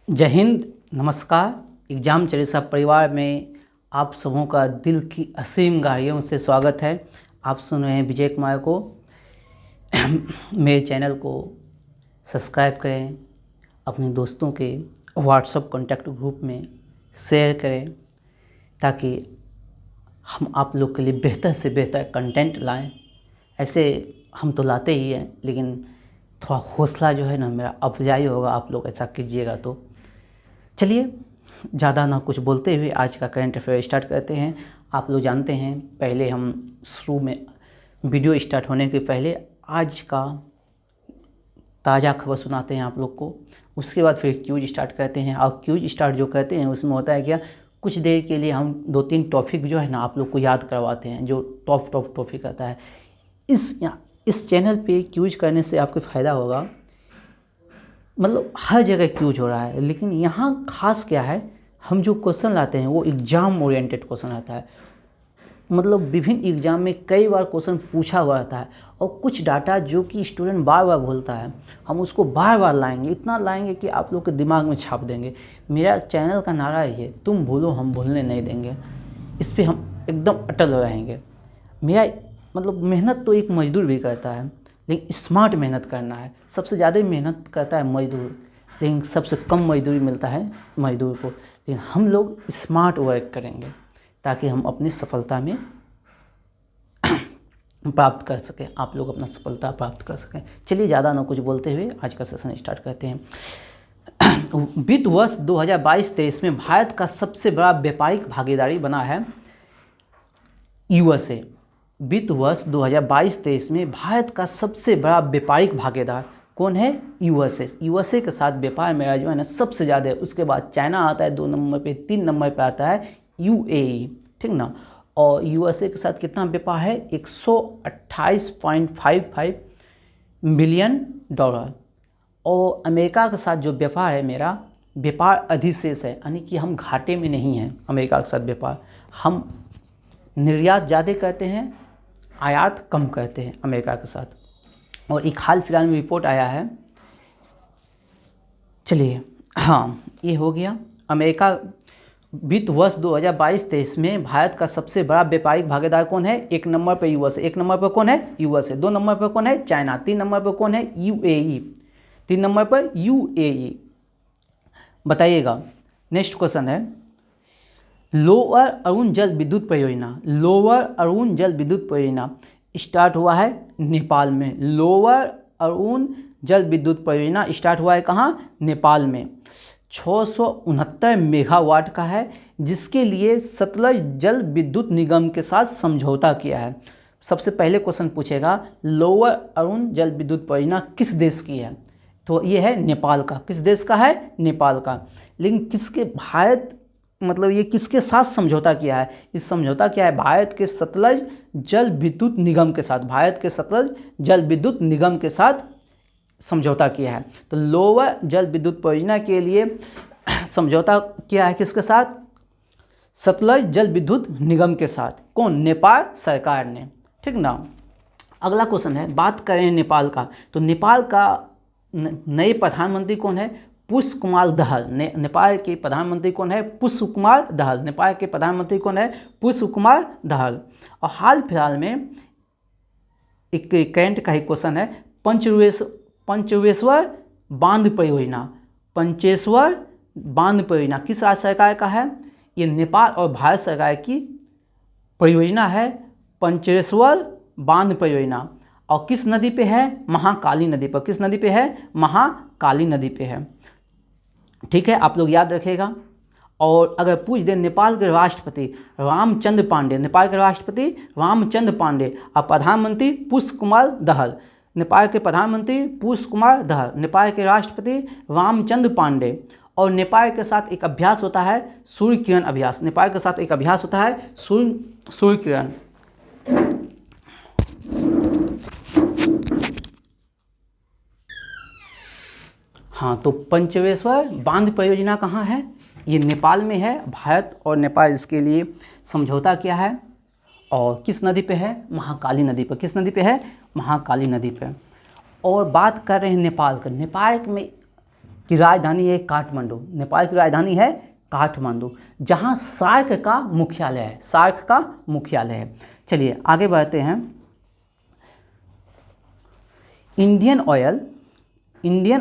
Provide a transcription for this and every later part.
जय हिंद, नमस्कार। एग्जाम चरिसा परिवार में आप सबों का दिल की असीम गहराइयों से स्वागत है। आप सुन रहे हैं विजय कुमार को। मेरे चैनल को सब्सक्राइब करें, अपने दोस्तों के व्हाट्सएप कॉन्टैक्ट ग्रुप में शेयर करें ताकि हम आप लोग के लिए बेहतर से बेहतर कंटेंट लाएं। ऐसे हम तो लाते ही हैं, लेकिन थोड़ा हौसला जो है ना मेरा अफजाई होगा आप लोग ऐसा कीजिएगा तो। चलिए ज़्यादा ना कुछ बोलते हुए आज का करंट अफेयर स्टार्ट करते हैं। आप लोग जानते हैं, पहले हम शुरू में वीडियो स्टार्ट होने के पहले आज का ताज़ा खबर सुनाते हैं आप लोग को। उसके बाद फिर क्यूज स्टार्ट करते हैं। और क्यूज स्टार्ट जो करते हैं उसमें होता है क्या, कुछ देर के लिए हम 2-3 टॉपिक जो है ना आप लोग को याद करवाते हैं, जो टॉप टॉपिक आता है। इस चैनल पे क्यूज करने से आपको फ़ायदा होगा, मतलब हर जगह क्यूज हो रहा है, लेकिन यहाँ खास क्या है, हम जो क्वेश्चन लाते हैं वो एग्ज़ाम ओरिएंटेड क्वेश्चन आता है। मतलब विभिन्न एग्ज़ाम में कई बार क्वेश्चन पूछा हुआ रहता है और कुछ डाटा जो कि स्टूडेंट बार बार भूलता है, हम उसको बार बार लाएंगे, इतना लाएंगे कि आप लोग के दिमाग में छाप देंगे। मेरा चैनल का नारा है, तुम भूलो हम भूलने नहीं देंगे। इस पर हम एकदम अटल रहेंगे। मेरा मतलब मेहनत तो एक मजदूर भी करता है, लेकिन स्मार्ट मेहनत करना है। सबसे ज़्यादा मेहनत करता है मजदूर, लेकिन सबसे कम मजदूरी मिलता है मजदूर को। लेकिन हम लोग स्मार्ट वर्क करेंगे ताकि हम अपनी सफलता में प्राप्त कर सकें, आप लोग अपना सफलता प्राप्त कर सकें। चलिए ज़्यादा ना कुछ बोलते हुए आज का सेशन स्टार्ट करते हैं। वित्त वर्ष 2022-23 में भारत का सबसे बड़ा व्यापारिक भागीदारी बना है यूएसए। वित्त वर्ष 2022-23 में भारत का सबसे बड़ा व्यापारिक भागीदार कौन है? यूएसए। यूएसए के साथ व्यापार मेरा जो है ना सबसे ज़्यादा है। उसके बाद चाइना आता है 2 नंबर पे, 3 नंबर पे आता है यूएई, ठीक ना। और यूएसए के साथ कितना व्यापार है? 128.55 बिलियन डॉलर। और अमेरिका के साथ जो व्यापार है मेरा, व्यापार अधिशेष है, यानी कि हम घाटे में नहीं हैं। अमेरिका के साथ व्यापार, हम निर्यात ज़्यादा करते हैं, आयात कम करते हैं अमेरिका के साथ। और एक हाल फिलहाल में रिपोर्ट आया है, चलिए हाँ ये हो गया। अमेरिका वित्त वर्ष 2022-23 में भारत का सबसे बड़ा व्यापारिक भागीदार कौन है? 1 नंबर पर यूएसए। 1 नंबर पर कौन है? यूएसए। 2 नंबर पर कौन है? चाइना। 3 नंबर पर कौन है? यूएई। 3 नंबर पर यूएई। बताइएगा। नेक्स्ट क्वेश्चन है, लोअर अरुण जल विद्युत परियोजना। लोअर अरुण जल विद्युत परियोजना स्टार्ट हुआ है नेपाल में। लोअर अरुण जल विद्युत परियोजना स्टार्ट हुआ है कहाँ? नेपाल में। 669 मेगावाट का है, जिसके लिए सतलज जल विद्युत निगम के साथ समझौता किया है। सबसे पहले क्वेश्चन पूछेगा, लोअर अरुण जल विद्युत परियोजना किस देश की है? तो ये है नेपाल का। किस देश का है? नेपाल का। लेकिन किसके, भारत मतलब ये किसके साथ समझौता किया है? इस समझौता किया है भारत के सतलज जल विद्युत निगम के साथ। भारत के सतलज जल विद्युत निगम के साथ समझौता किया है। तो लोअर जल विद्युत परियोजना के लिए समझौता किया है किसके साथ? सतलज जल विद्युत निगम के साथ। कौन? नेपाल सरकार ने, ठीक ना। अगला क्वेश्चन है, बात करें नेपाल का, तो नेपाल का नए प्रधानमंत्री कौन है? पुष्प कुमार दहल। नेपाल के प्रधानमंत्री कौन है? पुष्प कुमार दहल। नेपाल के प्रधानमंत्री कौन है? पुष्प कुमार दहल। और हाल फिलहाल में एक करंट का ही क्वेश्चन है, पंचेश्वर बांध परियोजना। पंचेश्वर बांध परियोजना किस राज्य सरकार का है? ये नेपाल और भारत सरकार की परियोजना है, पंचेश्वर बांध परियोजना। और किस नदी पे है? महाकाली नदी पर। किस नदी पे है? महाकाली नदी पे है, ठीक है, आप लोग याद रखिएगा। और अगर पूछ दें, नेपाल के राष्ट्रपति रामचंद्र पांडे। नेपाल के राष्ट्रपति रामचंद्र पांडे और प्रधानमंत्री पुष्प कुमार दहल। नेपाल के प्रधानमंत्री पुष्प कुमार दहल, नेपाल के राष्ट्रपति रामचंद्र पांडे। और नेपाल के साथ एक अभ्यास होता है सूर्य किरण अभ्यास। नेपाल के साथ एक अभ्यास होता है सूर्य किरण। हाँ, तो पंचेश्वर बांध परियोजना कहाँ है? ये नेपाल में है। भारत और नेपाल इसके लिए समझौता किया है। और किस नदी पे है? महाकाली नदी पर। किस नदी पे है? महाकाली नदी पे। और बात कर रहे हैं नेपाल का। नेपाल में की राजधानी है काठमांडू। नेपाल की राजधानी है काठमांडू, जहाँ सार्क का मुख्यालय है, सार्क का मुख्यालय है। चलिए आगे बढ़ते हैं। इंडियन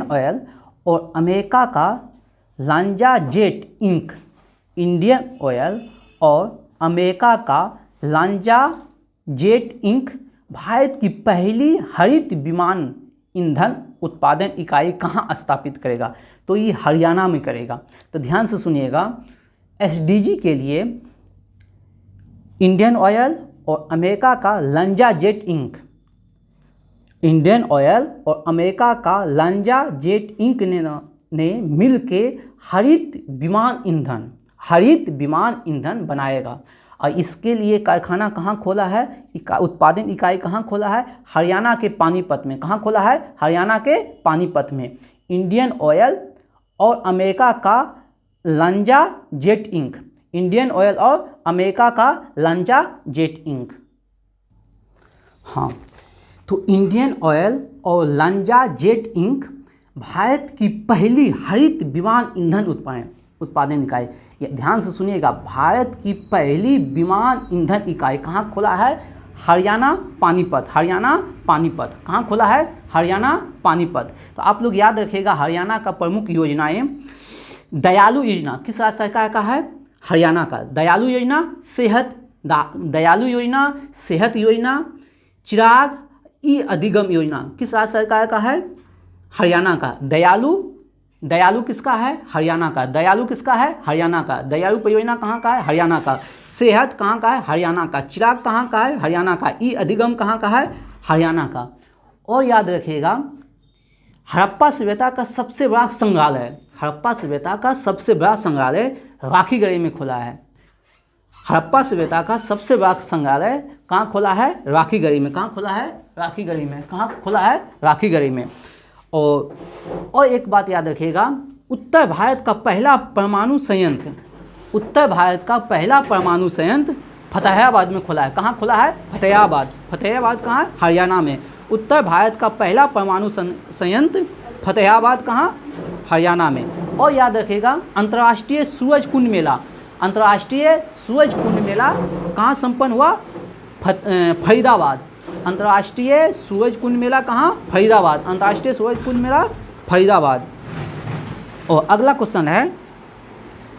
ऑयल और अमेरिका का LanzaJet Inc, Indian oil और अमेरिका का लांजा जेट इंक भारत की पहली हरित विमान ईंधन उत्पादन इकाई कहाँ स्थापित करेगा? तो ये हरियाणा में करेगा। तो ध्यान से सुनिएगा, एसडीजी के लिए इंडियन ऑयल और अमेरिका का LanzaJet Inc, Indian oil और अमेरिका का लांजा जेट इंक ने मिल के हरित विमान ईंधन बनाएगा। और इसके लिए कारखाना कहाँ खोला है, उत्पादन इकाई कहाँ खोला है? हरियाणा के पानीपत में। कहाँ खोला है? हरियाणा के पानीपत में। इंडियन ऑयल और अमेरिका का LanzaJet Inc, Indian oil और अमेरिका का लांजा जेट इंक। हाँ, तो इंडियन ऑयल और लांजा जेट इंक भारत की पहली हरित विमान ईंधन उत्पादन इकाई। ध्यान से सुनिएगा, भारत की पहली विमान ईंधन इकाई कहाँ खोला है? हरियाणा पानीपत। हरियाणा पानीपत कहाँ खोला है? हरियाणा पानीपत। तो आप लोग याद रखिएगा, हरियाणा का प्रमुख योजनाएं, दयालु योजना किस राज्य सरकार का है? हरियाणा का। दयालु योजना, सेहत योजना, चिराग ई अधिगम योजना किस राज्य सरकार का है? हरियाणा का। दयालु किसका है? हरियाणा का। दयालु किसका है? हरियाणा का। दयालु परियोजना कहाँ का है? हरियाणा का। सेहत कहाँ का है? हरियाणा का। चिराग कहाँ का है? हरियाणा का। ई अधिगम कहाँ का है? हरियाणा का। और याद रखिएगा, हड़प्पा सभ्यता का सबसे बड़ा संग्रहालय, हड़प्पा सभ्यता का सबसे बड़ा संग्रहालय राखीगढ़ी में खुला है। हड़प्पा सभ्यता का सबसे बड़ा संग्रहालय कहाँ खोला है? राखीगढ़ी में। कहाँ खोला है? राखीगढ़ी में। कहाँ खोला है? राखीगढ़ी में। और एक बात याद रखिएगा, उत्तर भारत का पहला परमाणु संयंत्र फतेहाबाद में खुला है। कहाँ खुला है? फतेहाबाद। फतेहाबाद कहाँ? हरियाणा में। उत्तर भारत का पहला परमाणु संयंत्र फतेहाबाद कहाँ? हरियाणा में। और याद रखिएगा, अंतर्राष्ट्रीय सूरज कुंड मेला कहाँ संपन्न हुआ? फरीदाबाद। अंतर्राष्ट्रीय सूरज कुंड मेला कहाँ? फरीदाबाद। अंतर्राष्ट्रीय सूरज कुंड मेला फरीदाबाद। और अगला क्वेश्चन है,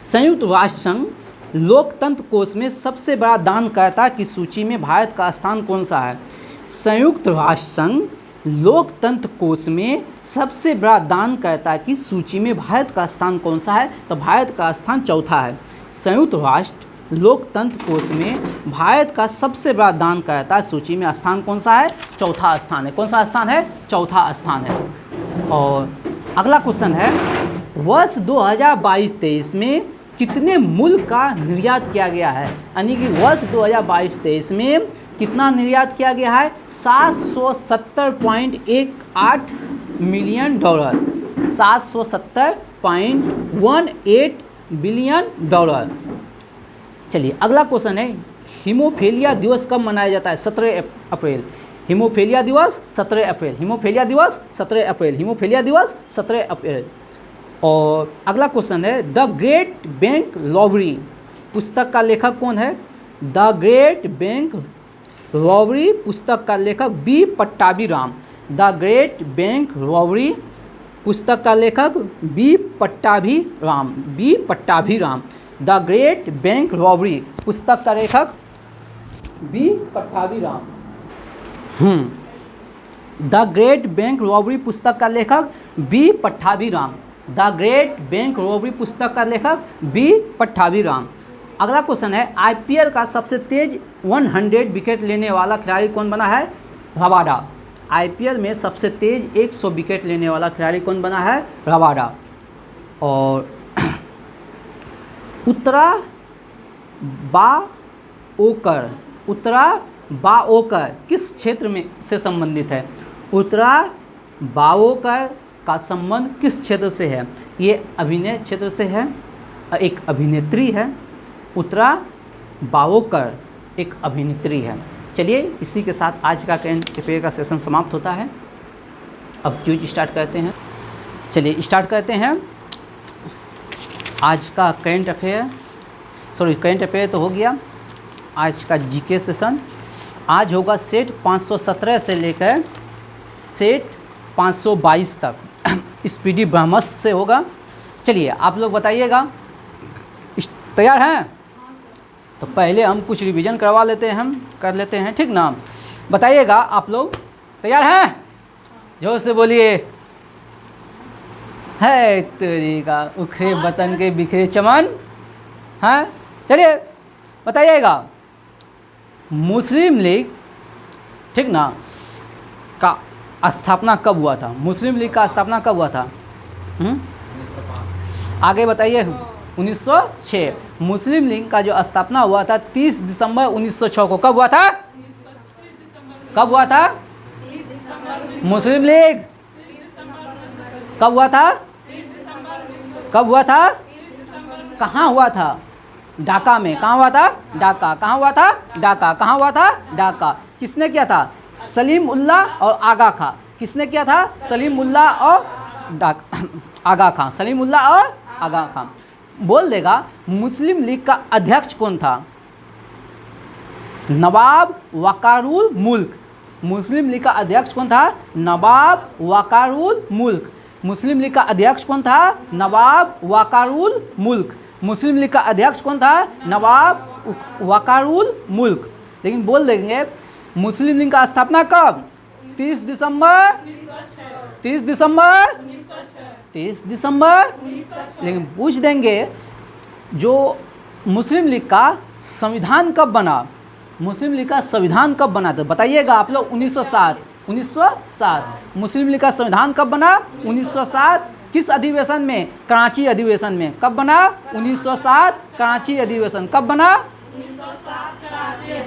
संयुक्त राष्ट्र संघ लोकतंत्र कोष में सबसे बड़ा दानकर्ता की सूची में भारत का स्थान कौन सा है? संयुक्त राष्ट्र संघ लोकतंत्र कोष में सबसे बड़ा दानकर्ता की सूची में भारत का स्थान कौन सा है? तो भारत का स्थान चौथा है। संयुक्त राष्ट्र लोकतंत्र कोष में भारत का सबसे बड़ा दानकर्ता सूची में स्थान कौन सा है? चौथा स्थान है। कौन सा स्थान है? चौथा स्थान है। और अगला क्वेश्चन है, वर्ष 2022-23 में कितने मूल का निर्यात किया गया है? यानी कि वर्ष 2022-23 में कितना निर्यात किया गया है? $770.18 मिलियन, $770.18 बिलियन। चलिए अगला क्वेश्चन है, हीमोफीलिया दिवस कब मनाया जाता है? 17 अप्रैल। हीमोफीलिया दिवस 17 अप्रैल। हीमोफीलिया दिवस 17 अप्रैल। हीमोफीलिया दिवस 17 अप्रैल। और अगला क्वेश्चन है, द ग्रेट बैंक रॉबरी पुस्तक का लेखक कौन है? द ग्रेट बैंक रॉबरी पुस्तक का लेखक B Pattabhiram. The great bank robbery पुस्तक का लेखक B Pattabhiram. B Pattabhiram. The great bank robbery पुस्तक का लेखक B Pattabhiram. The great bank robbery पुस्तक का लेखक B Pattabhiram. The great bank robbery पुस्तक का लेखक बी पट्टाभीराम। अगला क्वेश्चन है, आईपीएल का सबसे तेज 100 विकेट लेने वाला खिलाड़ी कौन बना है? रबाडा। आईपीएल में सबसे तेज 100 विकेट लेने वाला खिलाड़ी कौन बना है? रबाडा। और उत्तरा बाओकर किस क्षेत्र में से संबंधित है? उत्तरा बाओकर का संबंध किस क्षेत्र से है? ये अभिनय क्षेत्र से है। एक अभिनेत्री है, उत्तरा बाओकर एक अभिनेत्री है। चलिए इसी के साथ आज का करंट अफेयर का सेशन समाप्त होता है। अब क्विज स्टार्ट करते हैं। चलिए स्टार्ट करते हैं आज का करंट अफेयर। करंट अफेयर तो हो गया। आज का जीके सेशन आज होगा सेट 517 से लेकर सेट 522 तक स्पीडी ब्रह्मस्त्र से होगा। चलिए आप लोग बताइएगा, तैयार हैं? तो पहले हम कुछ रिवीजन करवा लेते हैं, हम कर लेते हैं, ठीक ना? बताइएगा आप लोग तैयार हैं? जोर से बोलिए। है तेरी का उखरे बतन के बिखरे चमन। हाँ चलिए बताइएगा, मुस्लिम लीग, ठीक ना, का स्थापना कब हुआ था? मुस्लिम लीग का स्थापना कब हुआ था? आगे बताइए। 1906। मुस्लिम लीग का जो स्थापना हुआ था 30 दिसंबर 1906 को। कब हुआ था? कब हुआ था मुस्लिम लीग? कब हुआ था? कब हुआ था? कहाँ हुआ था? ढाका में। कहाँ हुआ था? ढाका। कहाँ हुआ था? ढाका। कहाँ हुआ था? ढाका। किसने किया था? सलीम उल्लाह और आगा खां। किसने किया था? सलीम उल्लाह और आगा खां। सलीम उल्लाह और आगा खां। बोल देगा मुस्लिम लीग का अध्यक्ष कौन था? नवाब वकारुल मुल्क। मुस्लिम लीग का अध्यक्ष कौन था? नवाब वकारुल मुल्क। मुस्लिम लीग का अध्यक्ष कौन था? नवाब वकारुल मुल्क। मुस्लिम लीग का अध्यक्ष कौन था? नवाब वकारुल मुल्क। लेकिन बोल देंगे मुस्लिम लीग का स्थापना कब? 30 दिसंबर 30 दिसंबर 30 दिसंबर। लेकिन पूछ देंगे जो मुस्लिम लीग का संविधान कब बना? मुस्लिम लीग का संविधान कब बना? तो बताइएगा आप लोग। 1907। 1907 मुस्लिम लीग का संविधान कब बना? 1907। किस अधिवेशन में? कराची अधिवेशन में। कब बना? 1907 कराची अधिवेशन। कब बना?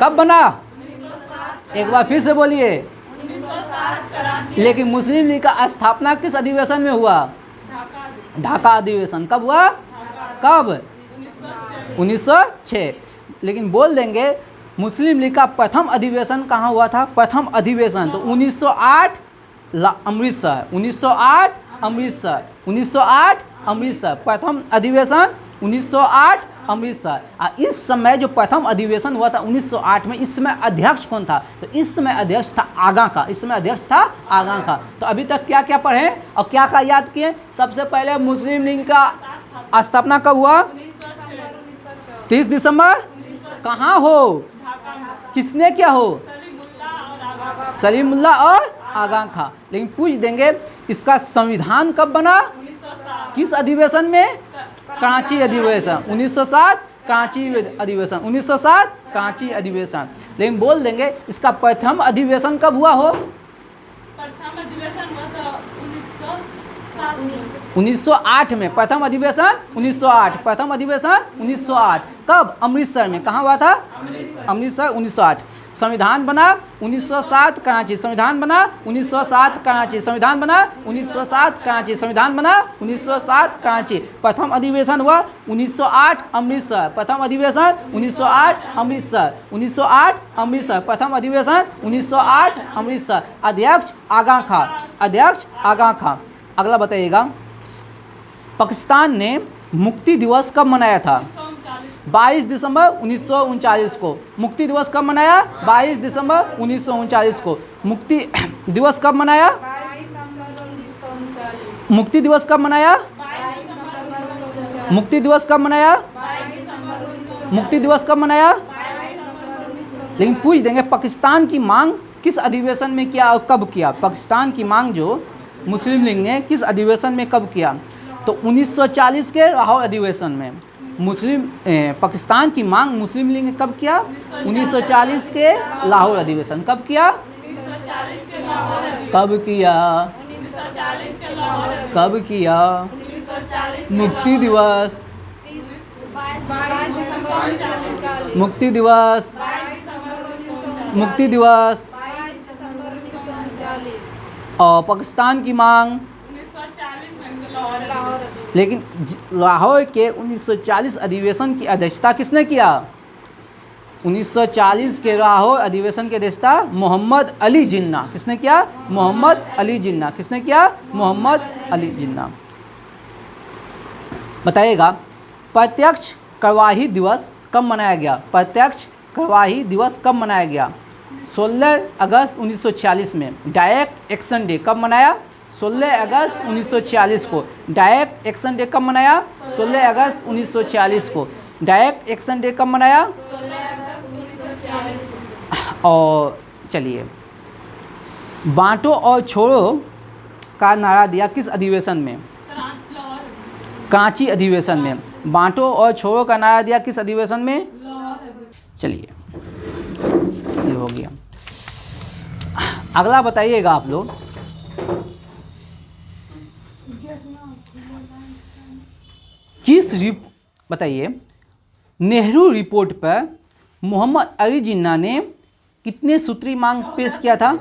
कब बना? एक बार फिर से बोलिए। लेकिन मुस्लिम लीग का स्थापना किस अधिवेशन में हुआ? ढाका अधिवेशन। कब हुआ? कब? 1906। लेकिन बोल देंगे मुस्लिम लीग का प्रथम अधिवेशन कहाँ हुआ था? प्रथम अधिवेशन तो 1908 अमृतसर। 1908 अमृतसर। 1908 अमृतसर प्रथम अधिवेशन 1908 अमृतसर। इस समय जो प्रथम अधिवेशन हुआ था 1908 में, इस समय अध्यक्ष कौन था? तो इस समय अध्यक्ष था आगा खां। इस समय अध्यक्ष था आगा खां। तो अभी तक क्या क्या पढ़े और क्या क्या याद किए? सबसे पहले मुस्लिम लीग का स्थापना कब हुआ? 30 दिसंबर। कहाँ हो? किसने क्या हो? सलीम उल्लाह और आगा खां। लेकिन पूछ देंगे इसका संविधान कब बना? किस अधिवेशन में? कराची अधिवेशन। 1907 कराची अधिवेशन। 1907 कराची अधिवेशन। लेकिन बोल देंगे इसका प्रथम अधिवेशन कब हुआ हो? प्रथम अधिवेशन हुआ था 1908 में। प्रथम अधिवेशन 1908। प्रथम अधिवेशन 1908। कब? अमृतसर में। कहाँ हुआ था? अमृतसर। 1908। संविधान बना 1907 कराची। संविधान बना 1907 कराची। संविधान बना 1907 कराची। संविधान बना 1907 कराची। प्रथम अधिवेशन हुआ 1908 अमृतसर। प्रथम अधिवेशन 1908 अमृतसर। 1908 अमृतसर। प्रथम अधिवेशन 1908 अमृतसर। अध्यक्ष आगा खां। अध्यक्ष आगा खां। अगला बताइएगा, पाकिस्तान ने मुक्ति दिवस कब मनाया था? 22 दिसंबर 1939 को। मुक्ति दिवस कब मनाया? 22 दिसंबर 1939 को। मुक्ति दिवस कब मनाया? मुक्ति दिवस कब मनाया? मुक्ति दिवस कब मनाया? मुक्ति दिवस कब मनाया? लेकिन पूछ देंगे पाकिस्तान की मांग किस अधिवेशन में किया और कब किया? पाकिस्तान की मांग जो मुस्लिम लीग ने किस अधिवेशन में कब किया? तो 1940 के लाहौर अधिवेशन में। पाकिस्तान की मांग मुस्लिम लीग ने कब किया? 1940 के लाहौर अधिवेशन। कब किया? कब किया? कब किया? मुक्ति दिवस। मुक्ति दिवस। मुक्ति दिवस। और पाकिस्तान की मांग। लेकिन लाहौर के 1940 अधिवेशन की अध्यक्षता किसने किया? 1940 के लाहौर अधिवेशन के अध्यक्षता मोहम्मद अली जिन्ना। किसने किया? मोहम्मद अली जिन्ना। किसने किया? मोहम्मद अली जिन्ना। बताइएगा प्रत्यक्ष कार्यवाही दिवस कब मनाया गया? प्रत्यक्ष कार्यवाही दिवस कब मनाया गया? 16 अगस्त 1946 में। डायरेक्ट एक्शन डे कब मनाया? 16 अगस्त 1946 को। डायरेक्ट एक्शन डे कब मनाया? 16 अगस्त 1946 को। डायरेक्ट एक्शन डे कब मनाया? 16 अगस्त 1946। और चलिए, बांटो और छोड़ो का नारा दिया किस अधिवेशन में? कांची अधिवेशन में। बांटो और छोड़ो का नारा दिया किस अधिवेशन में? चलिए, ये हो गया। अगला बताइएगा आप लोग, बताइए नेहरू रिपोर्ट पर मोहम्मद अली जिन्ना ने कितने सूत्री मांग पेश किया था?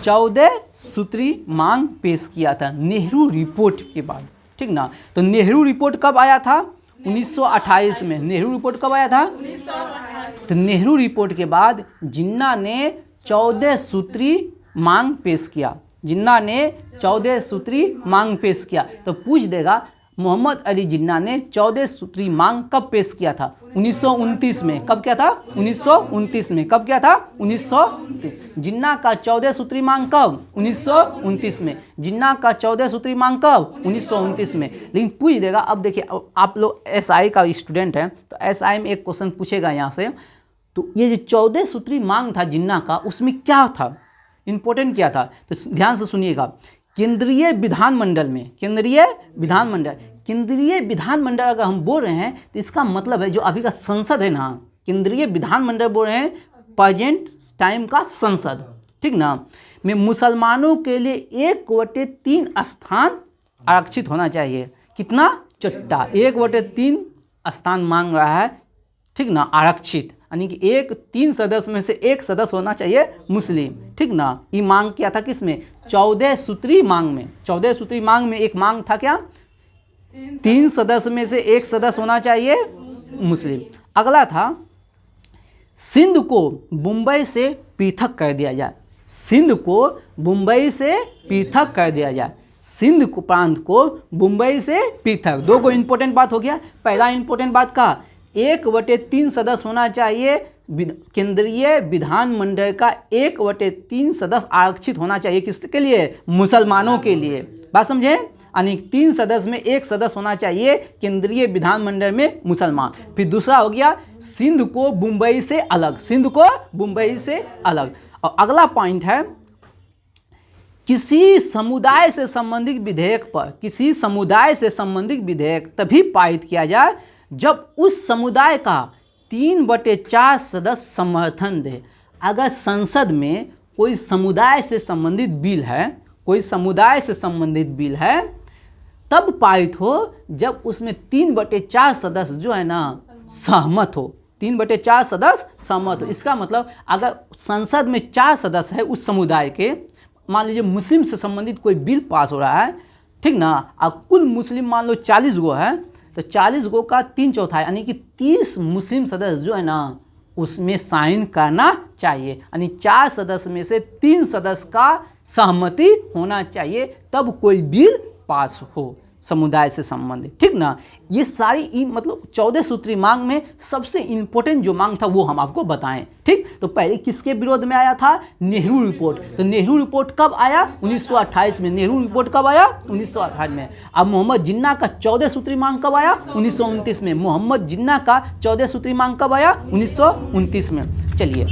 14 सूत्री मांग पेश किया था नेहरू रिपोर्ट के बाद, ठीक ना। तो नेहरू रिपोर्ट कब आया था? 1928 में। नेहरू रिपोर्ट कब आया था? 1928। तो नेहरू रिपोर्ट के बाद जिन्ना ने 14 सूत्री मांग पेश किया। जिन्ना ने 14 सूत्री मांग पेश किया। तो पूछ देगा मोहम्मद अली जिन्ना ने 14 सूत्री मांग कब पेश किया था? 1929 में। कब किया था? 1929 में। कब किया था? 1929। जिन्ना का 14 सूत्री मांग कब? 1929 में। जिन्ना का 14 सूत्री मांग कब? 1929 में। लेकिन पूछ देगा, अब देखिए आप लोग एसआई का स्टूडेंट हैं तो एसआई में एक क्वेश्चन पूछेगा यहाँ से, तो ये जो 14 सूत्री मांग था जिन्ना का, उसमें क्या था, इंपॉर्टेंट क्या था? तो ध्यान से सुनिएगा। केंद्रीय विधानमंडल में, केंद्रीय विधानमंडल अगर हम बोल रहे हैं तो इसका मतलब है जो अभी का संसद है ना, केंद्रीय विधानमंडल बोल रहे हैं प्रेजेंट टाइम का संसद, ठीक ना, में मुसलमानों के लिए 1/3 स्थान आरक्षित होना चाहिए। कितना? चट्टा 1/3 स्थान मांग रहा है, ठीक ना, आरक्षित, यानी कि 3 सदस्य में से 1 सदस्य होना चाहिए मुस्लिम, ठीक ना। ये मांग किया था किसमें? 14 सूत्री मांग में। 14 सूत्री मांग में एक मांग था क्या? 3 सदस्य में से 1 सदस्य होना चाहिए मुस्लिम। अगला था सिंध को मुंबई से पृथक कर दिया जाए। सिंध को मुंबई से पृथक कर दिया जाए। सिंध को प्रांत को मुंबई से पृथक। 2 को इंपॉर्टेंट बात हो गया। पहला इंपॉर्टेंट बात का 1/3 सदस्य होना चाहिए, केंद्रीय विधानमंडल का 1/3 सदस्य आरक्षित होना चाहिए। किसके लिए? मुसलमानों के लिए। बात समझे? यानी 3 सदस्य में 1 सदस्य होना चाहिए केंद्रीय विधानमंडल में मुसलमान। फिर दूसरा हो गया सिंध को मुंबई से अलग। सिंध को मुंबई से अलग। और अगला पॉइंट है किसी समुदाय से संबंधित विधेयक पर, किसी समुदाय से संबंधित विधेयक तभी पारित किया जाए जब उस समुदाय का 3/4 सदस्य समर्थन दे। अगर संसद में कोई समुदाय से संबंधित बिल है, कोई समुदाय से संबंधित बिल है, तब पारित हो जब उसमें 3/4 सदस्य जो है ना सहमत हो। 3/4 सदस्य सहमत हो। इसका मतलब अगर संसद में 4 सदस्य है उस समुदाय के, मान लीजिए मुस्लिम से संबंधित कोई बिल पास हो रहा है, ठीक ना, अब कुल मुस्लिम मान लो 40 गो है, तो 40 गो का 3/4 यानी कि 30 मुस्लिम सदस्य जो है ना उसमें साइन करना चाहिए। यानी 4 सदस्य में से 3 सदस्य का सहमति होना चाहिए तब कोई बिल पास हो समुदाय से संबंधित, ठीक ना। ये सारी मतलब 14 सूत्री मांग में सबसे इंपॉर्टेंट जो मांग था वो हम आपको बताएं, ठीक। तो पहले किसके विरोध में आया था? नेहरू रिपोर्ट। तो नेहरू रिपोर्ट कब आया? 1928 में। नेहरू रिपोर्ट कब आया? 1928 में। अब मोहम्मद जिन्ना का 14 सूत्री मांग कब आया? 1929 में। मोहम्मद जिन्ना का 14 सूत्री मांग कब आया? 1929 में। चलिए,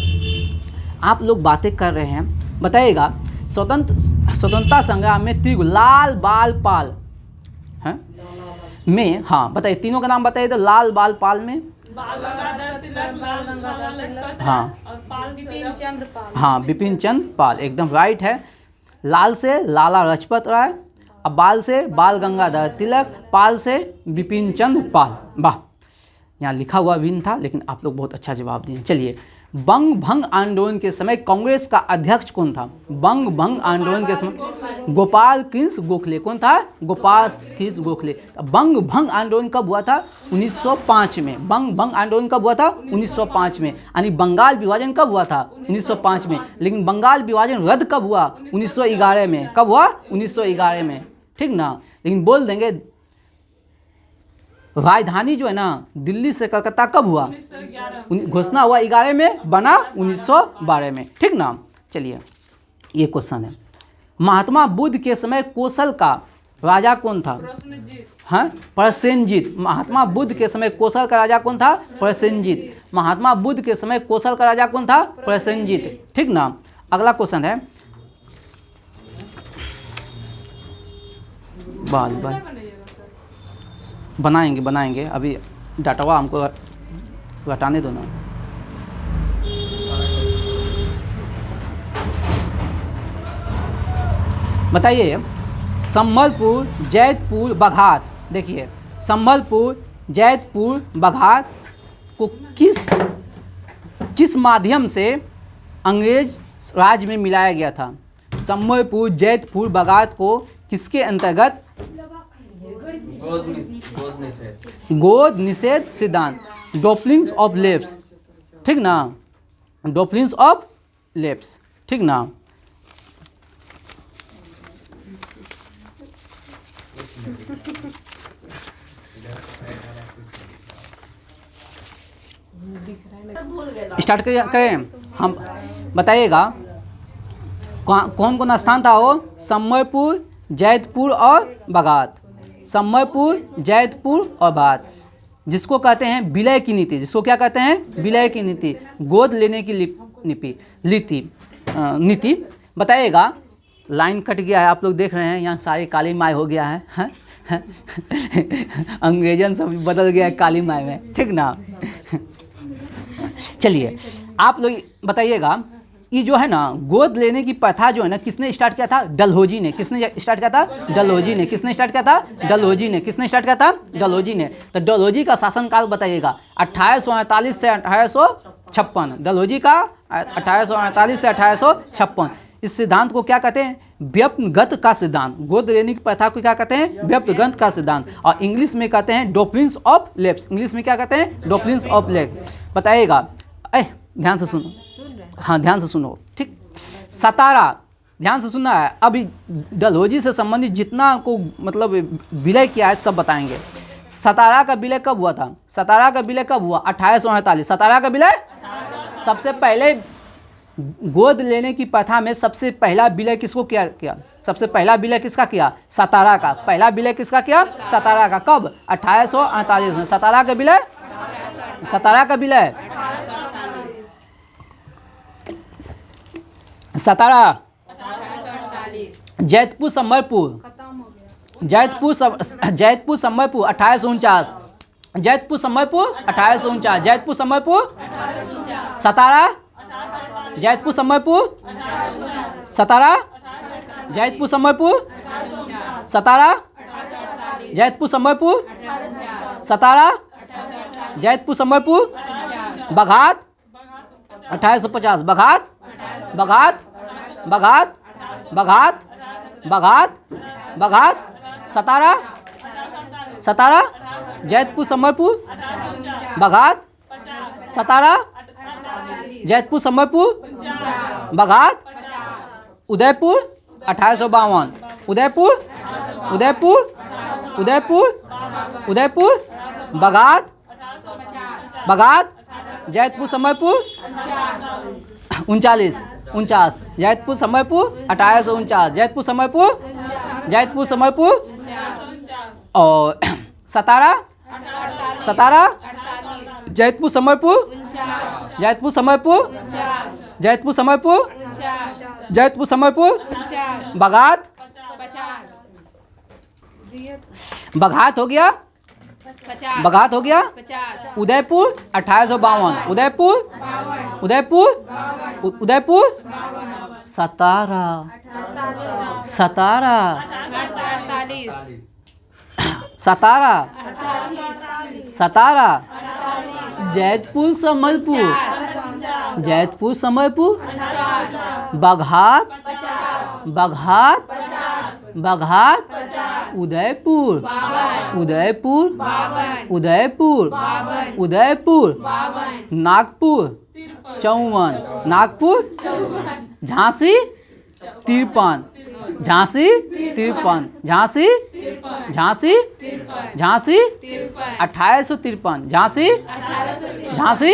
आप लोग बातें कर रहे हैं, बताइएगा स्वतंत्रता संग्राम में लाल बाल पाल में, हाँ बताइए, तीनों का नाम बताइए। तो लाल बाल पाल में हाँ बिपिन चंद्र पाल, एकदम राइट है। लाल से लाला लाजपत राय, अब बाल से बाल गंगाधर तिलक, पाल से बिपिन चंद्र पाल। वाह, यहाँ लिखा हुआ विन था लेकिन आप लोग बहुत अच्छा जवाब दिए। चलिए, बंग भंग आंदोलन के समय कांग्रेस का अध्यक्ष कौन था? बंग भंग आंदोलन के समय गोपाल कृष्ण गोखले। कौन था? गोपाल कृष्ण गोखले। बंग भंग आंदोलन कब हुआ था? 1905 में। बंग भंग आंदोलन कब हुआ था? 1905 में। यानी बंगाल विभाजन कब हुआ था? 1905 में। लेकिन बंगाल विभाजन रद्द कब हुआ? 1911 में। कब हुआ? 1911 में, ठीक ना। लेकिन बोल देंगे राजधानी जो है ना दिल्ली से कलकत्ता कब हुआ? घोषणा हुआ 11 में, बना 1912 में, ठीक ना। चलिए ये क्वेश्चन है, महात्मा बुद्ध के समय कोसल का राजा कौन था? हाँ, प्रसेनजीत। महात्मा बुद्ध के समय कोसल का राजा कौन था? प्रसेनजीत। महात्मा बुद्ध के समय कोसल का राजा कौन था? प्रसेनजीत, ठीक ना। अगला क्वेश्चन है, बाल बनाएंगे अभी डाटावा हमको हटाने दो ना। बताइए संबलपुर, जैतपुर, बघात। देखिए संबलपुर, जैतपुर, बघात को किस माध्यम से अंग्रेज राज में मिलाया गया था? संबलपुर, जैतपुर, बघात को किसके अंतर्गत? गोद निषेध सिद्धांत, डॉपलिंग्स ऑफ लेप्स, ठीक ना। डॉपलिंग्स ऑफ लेप्स, ठीक ना। स्टार्ट करें हम। बताइएगा कौन कौन स्थान था वो? संबलपुर, जैतपुर और बघात। संबलपुर, जैतपुर और बघात, जिसको कहते हैं विलय की नीति। जिसको क्या कहते हैं? विलय की नीति, गोद लेने की नीति। बताइएगा, लाइन कट गया है, आप लोग देख रहे हैं यहाँ सारी काली माय हो गया है, अंग्रेजन सब बदल गया है काली माय में, ठीक ना। चलिए आप लोग बताइएगा, ये जो है ना गोद लेने की प्रथा जो है ना किसने स्टार्ट किया था? डलहौजी ने। किसने स्टार्ट किया था? डलहौजी ने। किसने स्टार्ट किया था? डलहौजी ने। किसने स्टार्ट किया था? डलहौजी ने। तो डलहौजी का शासनकाल बताइएगा 1848 से 1856। डलहौजी का 1848 से 1856। इस सिद्धांत को क्या कहते हैं? व्यक्तिगत का सिद्धांत। गोद लेने की प्रथा को क्या कहते हैं? व्यक्तिगत का सिद्धांत। और इंग्लिश में कहते हैं डॉपलिंग्स ऑफ लेप्स। इंग्लिश में क्या कहते हैं? डॉपलिंग्स ऑफ लेप्स। बताइएगा, ध्यान से सुनो, हाँ ध्यान से सुनो, ठीक। सतारा, ध्यान से सुनना है। अभी डलहौजी से संबंधित जितना को मतलब विलय किया है सब बताएंगे। सतारा का विलय कब हुआ था? सतारा का विलय कब हुआ? 1848। सतारा का विलय सबसे पहले गोद लेने की प्रथा में सबसे पहला विलय किसको किया? सबसे पहला विलय किसका किया? सतारा का। पहला विलय किसका किया? सतारा का। कब? 1848 में। सतारा का विलय, सतारा का विलय, सतारा। जैतपुर संबलपुर, जैतपुर संबलपुर 1849। जैतपुर संबलपुर 1849। जैतपुर संबलपुर, सतारा, जैतपुर संबलपुर, सतारा, जैतपुर संबलपुर, सतारा, जैतपुर संबलपुर, सतारा, जैतपुर संबलपुर, बघात 1850। बघात, बघात, बघात, बघात, बघात, बघात, सतारा, सतारा, जैतपुर संबलपुर, बघात, सतारा, जैतपुर संबलपुर, बघात, उदयपुर 1852। उदयपुर, उदयपुर, उदयपुर, उदयपुर, बघात, बघात, जैतपुर संबलपुर 49। जैतपुर संबलपुर 1849। जैतपुर संबलपुर, जैतपुर संबलपुर और सतारा, सतारा, जैतपुर संबलपुर, जैतपुर संबलपुर, जैतपुर संबलपुर, जैतपुर संबलपुर, बघात, बघात हो गया, बघात हो गया। उदयपुर 1852। उदयपुर, उदयपुर, उदयपुर, सतारा, सतारा, सतारा, सतारा, जैतपुर संबलपुर, जैतपुर समयपुर, बघात, बघात, बघात, उदयपुर, उदयपुर, उदयपुर, उदयपुर, नागपुर 54, नागपुर, झांसी 53, झांसी 53, झांसी, झांसी, झांसी 1853, झांसी, झांसी,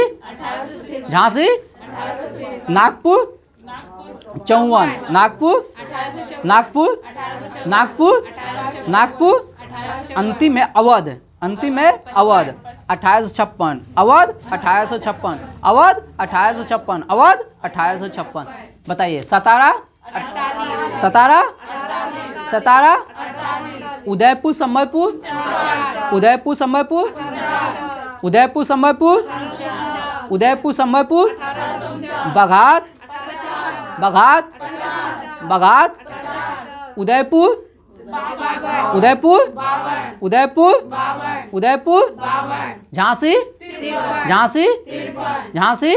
झांसी, नागपुर 54, नागपुर, नागपुर, नागपुर, नागपुर, अंतिम है अवध, अंतिम है अवध 1856, अवध 1856, अवध 1856, अवध 1856। बताइए सतारा, सतारा, सतारा, उदयपुर समयपुर, उदयपुर समयपुर, उदयपुर समयपुर, उदयपुर समयपुर, बघात, बघात, बघात, उदयपुर, उदयपुर, उदयपुर, उदयपुर, झांसी, झांसी, झांसी,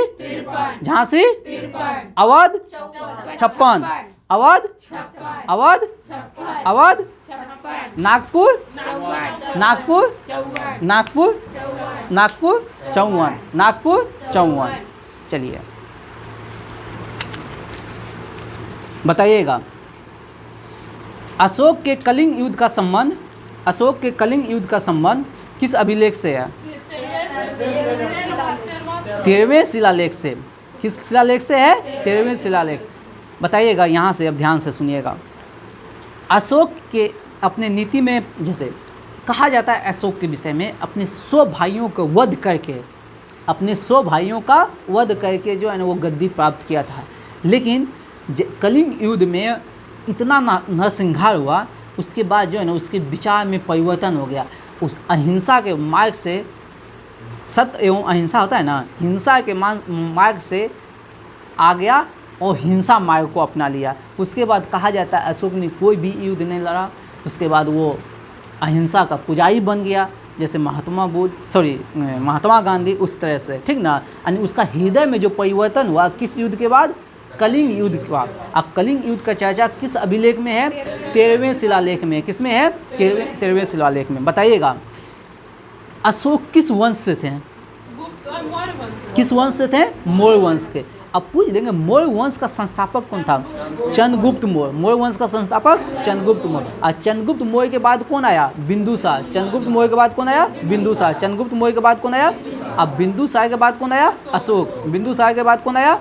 झांसी, अवध 56, अवध, अवध, अवध, नागपुर, नागपुर, नागपुर, नागपुर 54, नागपुर 54। चलिए बताइएगा अशोक के कलिंग युद्ध का संबंध, अशोक के कलिंग युद्ध का संबंध किस अभिलेख से है? 13वें शिलालेख से। किस शिलालेख से है? 13वें शिलालेख। बताइएगा यहाँ से, अब ध्यान से सुनिएगा। अशोक के अपने नीति में जैसे कहा जाता है अशोक के विषय में, अपने 100 भाइयों को वध करके, अपने 100 भाइयों का वध करके जो है ना वो गद्दी प्राप्त किया था। लेकिन कलिंग युद्ध में इतना नरसंहार हुआ, उसके बाद जो है ना उसके विचार में परिवर्तन हो गया। उस अहिंसा के मार्ग से, सत्य एवं अहिंसा होता है ना, हिंसा के मार्ग से आ गया और हिंसा मार्ग को अपना लिया। उसके बाद कहा जाता है अशोक ने कोई भी युद्ध नहीं लड़ा, उसके बाद वो अहिंसा का पुजारी बन गया, जैसे महात्मा गांधी उस तरह से, ठीक ना। यानी उसका हृदय में जो परिवर्तन हुआ किस युद्ध के बाद? कलिंग युद्ध के बाद। अब कलिंग युद्ध का चर्चा किस अभिलेख में है? 13वें शिलालेख में। किस में है? 13वें शिलालेख में। बताइएगा अशोक किस वंश से थे? किस वंश से थे? मौर्य वंश के। अब पूछ देंगे मौर्य वंश का संस्थापक कौन था? चंद्रगुप्त मौर्य। मौर्य वंश का संस्थापक चंद्रगुप्त मौर्य। और चंद्रगुप्त मौर्य के बाद कौन आया? बिंदुसार। चंद्रगुप्त मौर्य के बाद कौन आया? बिंदुसार। चंद्रगुप्त मौर्य के बाद कौन आया? अब बिंदुसार के बाद कौन आया? अशोक। बिंदुसार के बाद कौन आया?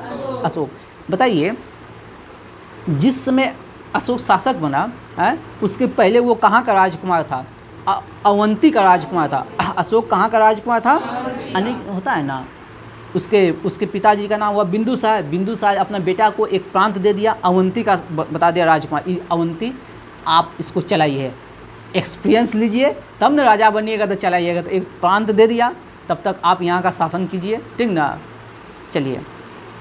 अशोक। बताइए जिस समय अशोक शासक बना है उसके पहले वो कहाँ का राजकुमार था? अवंती का राजकुमार था। अशोक कहाँ का राजकुमार था? अनेक होता है ना, उसके पिताजी का नाम हुआ बिंदुसार। बिंदुसार अपना बेटा को एक प्रांत दे दिया, अवंती का बता दिया राजकुमार। अवंती आप इसको चलाइए, एक्सपीरियंस लीजिए, तब न राजा बनिएगा तो चलाइएगा। तो एक प्रांत दे दिया, तब तक आप यहाँ का शासन कीजिए, ठीक ना। चलिए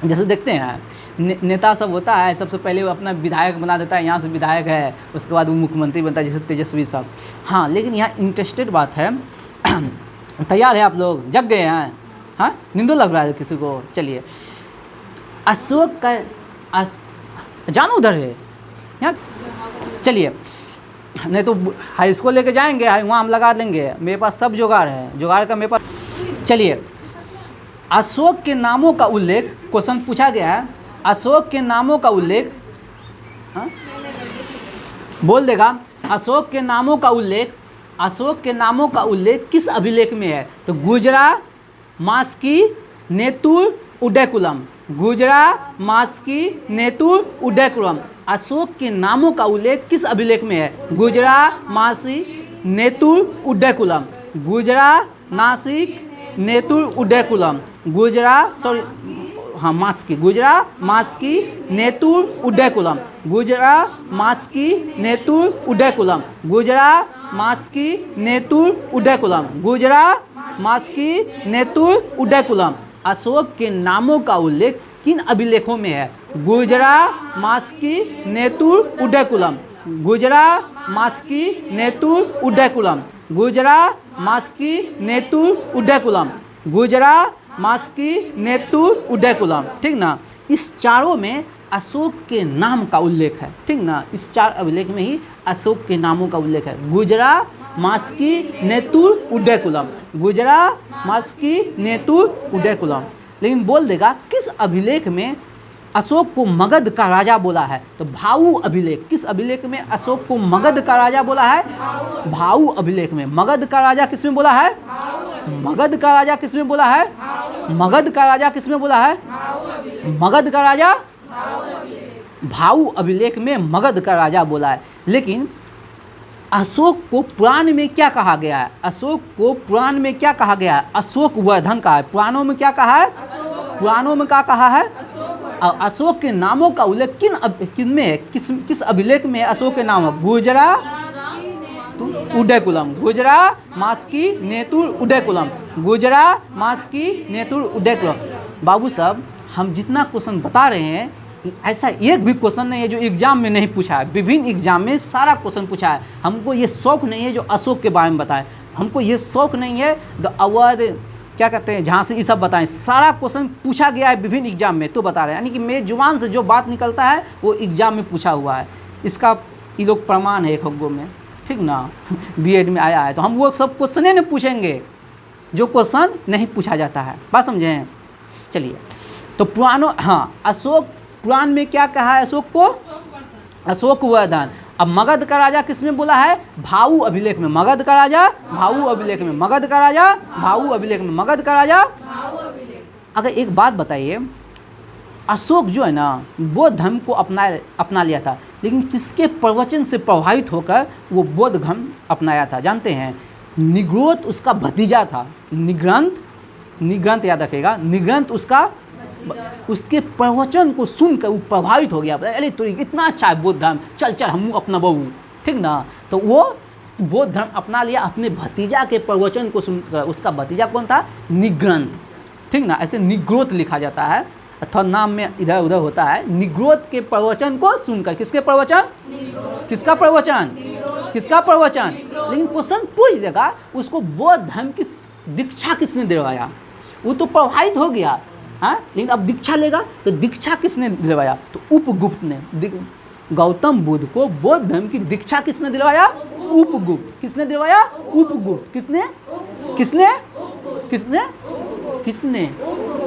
जैसे देखते हैं नेता सब होता है, सबसे पहले वो अपना विधायक बना देता है, यहाँ से विधायक है, उसके बाद वो मुख्यमंत्री बनता है, जैसे तेजस्वी साहब। हाँ, लेकिन यहाँ इंटरेस्टेड बात है तैयार है आप लोग? जग गए हैं? हाँ, नींदो लग रहा है किसी को? चलिए अशोक का जानो उधर है यहाँ, चलिए नहीं तो हाई स्कूल लेके जाएंगे, वहाँ हम लगा देंगे। मेरे पास सब जुगाड़ है, जुगाड़ का मेरे पास। चलिए अशोक के नामों का उल्लेख, क्वेश्चन पूछा गया है, अशोक के नामों का उल्लेख, हाँ बोल देगा, अशोक के नामों का उल्लेख, अशोक के नामों का उल्लेख किस अभिलेख में है? तो गुजरा, मास्की, नेतुर, उदयकुलम। गुजरा, मास्की, नेतुर, उदयकुलम। अशोक के नामों का उल्लेख किस अभिलेख में है? गुजरा, मासी, नेतुर, उदयकुलम। गुजरा, नासिक, नेतुर, उदयकुलम। गुजरा, सॉरी हाँ मास्की, गुजरा, मास्की, नेतुर, उदयकुलम। गुजरा, मास्की, नेतुर, उदयकुलम। गुजरा, मास्की, नेतुर, उदयकुलम। गुजरा, मास्की, नेतुर, उदयकुलम। अशोक के नामों का उल्लेख किन अभिलेखों में है? गुजरा, मास्की, नेतुर, उदयकुलम। गुजरा, मास्की, नेतुर, उदयकुलम। गुजरा, मास्की, नेतुर, उदयकुलम। गुजरा, मास्की, नेतुर, उदयकुलम, ठीक ना। इस चारों में अशोक के नाम का उल्लेख है, ठीक ना। इस 4 अभिलेख में ही अशोक के नामों का उल्लेख है। गुजरा, मास्की, नेतुर, उदयकुलम, गुजरा, मास्की, नेतुर, उदयकुलम। लेकिन बोल देगा किस अभिलेख में अशोक को मगध का राजा बोला है, तो भाऊ अभिलेख। किस अभिलेख में अशोक को मगध का राजा बोला है? भाऊ अभिलेख में। मगध का राजा किसमें बोला है? मगध का राजा किसमें बोला है? मगध का राजा किसमें बोला है? मगध का राजा भाऊ अभिलेख में मगध का राजा बोला है। लेकिन अशोक को पुराण में क्या कहा गया है? अशोक को पुराण में क्या कहा गया है? अशोक वर्धन कहा है। पुराणों में क्या कहा है? पुराणों में क्या कहा है? अशोक के नामों का उल्लेख किन में है? किस अभिलेख में अशोक के नाम है? गुजरा, उदयकुलम, गुजरा, मास्की, नेतुर, उदयकुलम, गुजरा, मास्की, नेतुर, उदयकुलम। बाबू साहब, हम जितना क्वेश्चन बता रहे हैं, ऐसा एक भी क्वेश्चन नहीं है जो एग्जाम में नहीं पूछा है। विभिन्न एग्जाम में सारा क्वेश्चन पूछा है। हमको ये शौक नहीं है जो अशोक के बारे में बताएं, हमको ये शौक नहीं है द अवध क्या कहते हैं झांसी, ये सब बताएं। सारा क्वेश्चन पूछा गया है विभिन्न एग्जाम में, तो बता रहे हैं। यानी कि मेरी जुबान से जो बात निकलता है वो एग्जाम में पूछा हुआ है। इसका ये लोग प्रमाण है एक हग्गों में, ठीक ना। बीएड में आया है तो हम वो सब क्वेश्चन नहीं पूछेंगे जो क्वेश्चन नहीं पूछा जाता है। बात समझें? चलिए, तो पुराणों, हाँ, अशोक पुराण में क्या कहा है अशोक को? अशोक वर्धन। अब मगध का राजा किसमें बोला है? भाऊ अभिलेख में। मगध का राजा भाऊ अभिलेख में, मगध का राजा भाऊ अभिलेख में, मगध का राजा। अगर एक बात बताइए, अशोक जो है ना बौद्ध धर्म को अपना लिया था, लेकिन किसके प्रवचन से प्रभावित होकर वो बौद्ध धर्म अपनाया था जानते हैं? निग्रोध उसका भतीजा था। निग्रंथ याद रखेगा। निग्रंथ उसके प्रवचन को सुनकर वो प्रभावित हो गया। अरे तो इतना अच्छा है बौद्ध धर्म, चल हम अपना बहू, ठीक ना। तो वो बौद्ध धर्म अपना लिया अपने भतीजा के प्रवचन को सुनकर। उसका भतीजा कौन था? निग्रंथ, ठीक ना। ऐसे निग्रोध लिखा जाता है, अथवा नाम में इधर उधर होता है। निग्रोध के प्रवचन को सुनकर। किसके प्रवचन? किसका प्रवचन? किसका प्रवचन? लेकिन क्वेश्चन पूछ देगा उसको बौद्ध धर्म की दीक्षा किसने दिलवाया? वो तो प्रभावित हो गया, हाँ, लेकिन अब दीक्षा लेगा तो दीक्षा किसने दिलवाया? तो उपगुप्त ने। गौतम बुद्ध को बौद्ध धर्म की दीक्षा किसने दिलवाया? उपगुप्त। किसने दिलवाया? उपगुप्त। किसने?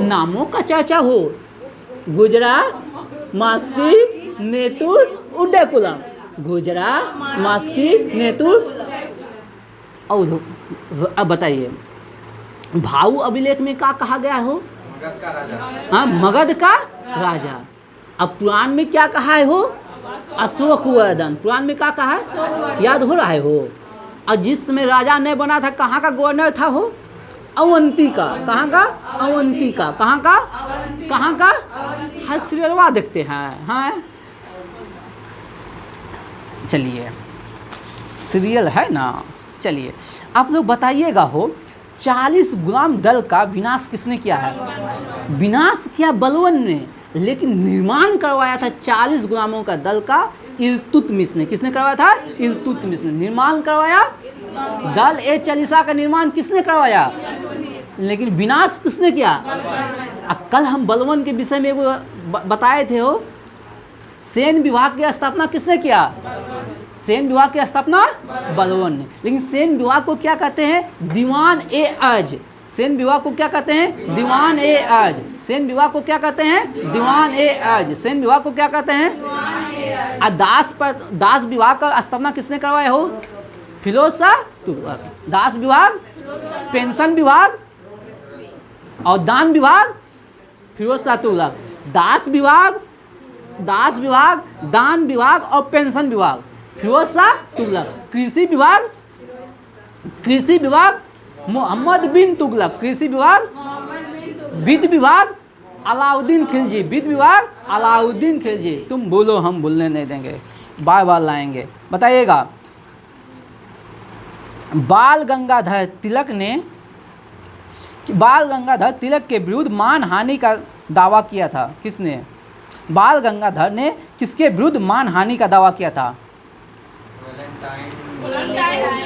नामों का चर्चा हो। गुजरा, मास्की, नेतुर, उदयकुलम, गुजरा, मास्की, नेतुर। अब बताइए, भाऊ अभिलेख में क्या कहा गया हो? हाँ, मगध का राजा। अब पुराण में क्या कहा है हो? अशोक वर्धन। पुराण में क्या कहा है? याद हो रहा है हो? और जिस समय राजा नहीं बना था, कहाँ का गवर्नर था हो? अवंती का। कहाँ का? अवंती का। कहाँ का? कहाँ का? हाँ, सीरियलवा देखते हैं। हाँ, चलिए, सीरियल है ना। चलिए, आप लोग बताइएगा हो, 40 गुलाम दल का विनाश किसने किया है? विनाश किया बलवन ने, लेकिन निर्माण करवाया था 40 गुलामों का दल का इल्तुतमिश ने। किसने करवाया था? इल्तुतमिश ने निर्माण करवाया। दल ए चालीसा का निर्माण किसने करवाया? लेकिन विनाश किसने किया? कल हम बलवन के विषय में वो बताए थे हो। सेन विभाग की स्थापना किसने किया? सेन विभाग की स्थापना बलवन ने। लेकिन सेन विभाग को क्या कहते हैं? दीवान ए अज। सेन विभाग को क्या कहते हैं? दीवान ए अज। सेन विभाग को क्या कहते हैं? दीवान ए अज। सेन विभाग को क्या कहते हैं? दास विभाग का स्थापना किसने करवाया हो? फिरोज तुगलक। दास विभाग, पेंशन विभाग और दान विभाग फिरोज तुगलक। दास विभाग, दान विभाग और पेंशन विभाग फिरोज तुगलक। कृषि विभाग मोहम्मद बिन तुगलक। कृषि विभाग, वित्त विभाग अलाउद्दीन खिलजी। वित्त विभाग अलाउद्दीन खिलजी। तुम बोलो, हम बोलने नहीं देंगे, बार बार लाएंगे। बताइएगा, बाल गंगाधर तिलक के विरुद्ध मानहानि का दावा किया था। किसने? बाल गंगाधर ने किसके विरुद्ध मानहानि का दावा किया था?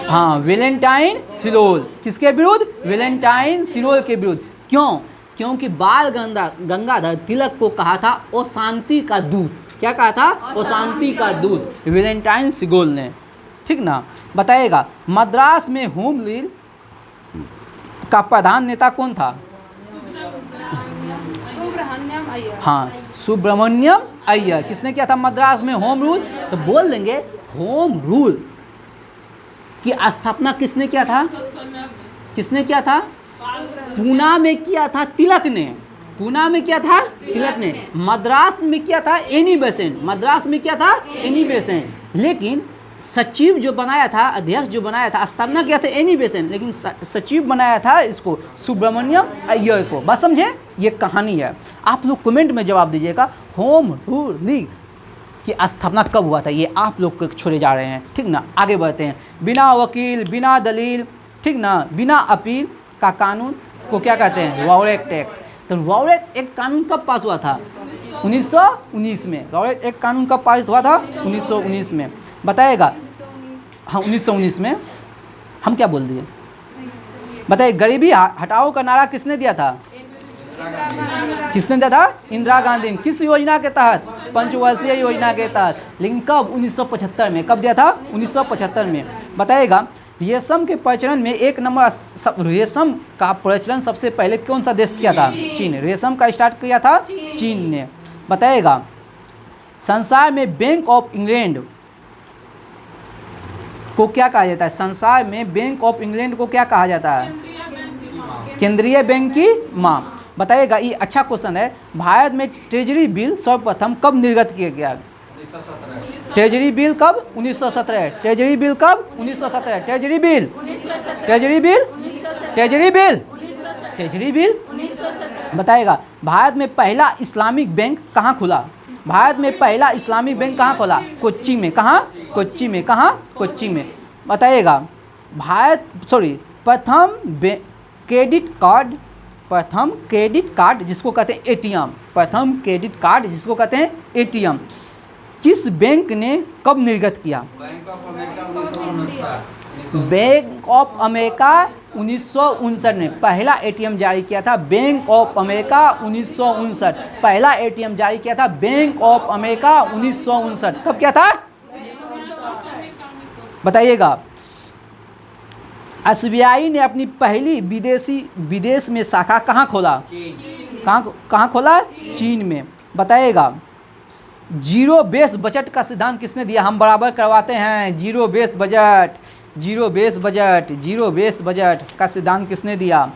हाँ, वेलेंटाइन सिलोल। किसके विरुद्ध? वेलेंटाइन सिलोल के विरुद्ध। क्यों? क्योंकि बाल गंगाधर तिलक को कहा था ओ शांति का दूत। क्या कहा था? ओ शांति का दूत, वैलेंटाइन सिगोल ने। ठीक ना। बताइएगा मद्रास में होम रूल का प्रधान नेता कौन था? सुब्रमण्यम अय्यर। हाँ, सुब्रमण्यम अय्यर। किसने किया था मद्रास में होम रूल? तो बोल देंगे होम रूल की स्थापना किसने किया था? किसने किया था? पूना में किया था तिलक ने। पूना में किया था तिलक ने। मद्रास में किया था एनी बेसेंट। मद्रास में किया था एनी बेसेंट। लेकिन सचिव जो बनाया था, अध्यक्ष जो बनाया था, स्थापना किया था एनी बेसेंट, लेकिन सचिव बनाया था इसको सुब्रमण्यम अय्यर को। बस समझे? ये कहानी है। आप लोग कमेंट में जवाब दीजिएगा होम रूल लीग की स्थापना कब हुआ था, ये आप लोग को छोड़े जा रहे हैं। ठीक ना। आगे बढ़ते हैं। बिना वकील, बिना दलील, ठीक ना, बिना अपील का कानून को क्या कहते हैं? Robert act. तो रॉबर्ट एक्ट कानून कब पास हुआ था? 1919 में। रॉबर्ट एक्ट कानून कब पास हुआ था? 1919 में। बताइएगा। हाँ, 1919 में। हम क्या बोल दिए? बताइए गरीबी हटाओ का नारा किसने दिया था? किसने दिया था? इंदिरा गांधी। किस योजना के तहत? पंचवर्षीय योजना के तहत। लेकिन कब? 1975 में। कब दिया था? 1975 में। बताइएगा रेशम के प्रचलन में एक नंबर, रेशम का प्रचलन सबसे पहले कौन सा देश किया था? चीन। रेशम का स्टार्ट किया था चीन ने। बताइएगा संसार में बैंक ऑफ इंग्लैंड को क्या कहा जाता है? संसार में बैंक ऑफ इंग्लैंड को क्या कहा जाता है? केंद्रीय बैंक की माँ। बताइएगा ये अच्छा क्वेश्चन है। भारत में ट्रेजरी बिल सर्वप्रथम कब निर्गत किया गया? ट्रेजरी बिल कब? 1917। ट्रेजरी बिल कब? 1917। Treasury bill, treasury bill, treasury bill, treasury bill. बताइएगा भारत में पहला इस्लामिक बैंक कहाँ खुला? भारत में पहला इस्लामिक बैंक कहाँ खोला? कोच्चि में। कहाँ? कोच्चि में। कहाँ? कोच्चि में। बताइएगा प्रथम क्रेडिट कार्ड, प्रथम क्रेडिट कार्ड जिसको कहते हैं एटीएम, प्रथम क्रेडिट कार्ड जिसको कहते हैं एटीएम, किस बैंक ने कब निर्गत किया? बैंक ऑफ अमेरिका 1959 ने पहला एटीएम जारी किया था। बैंक ऑफ अमेरिका 1959 पहला एटीएम जारी किया था। बैंक ऑफ अमेरिका 1959 कब किया था? बताइएगा। एसबीआई ने अपनी पहली विदेश में शाखा कहाँ खोला? कहाँ खोला? चीन में। बताइएगा जीरो बेस बजट का सिद्धांत किसने दिया? हम बराबर करवाते हैं। Zero base budget, zero base budget, zero base budget का सिद्धांत किसने दिया?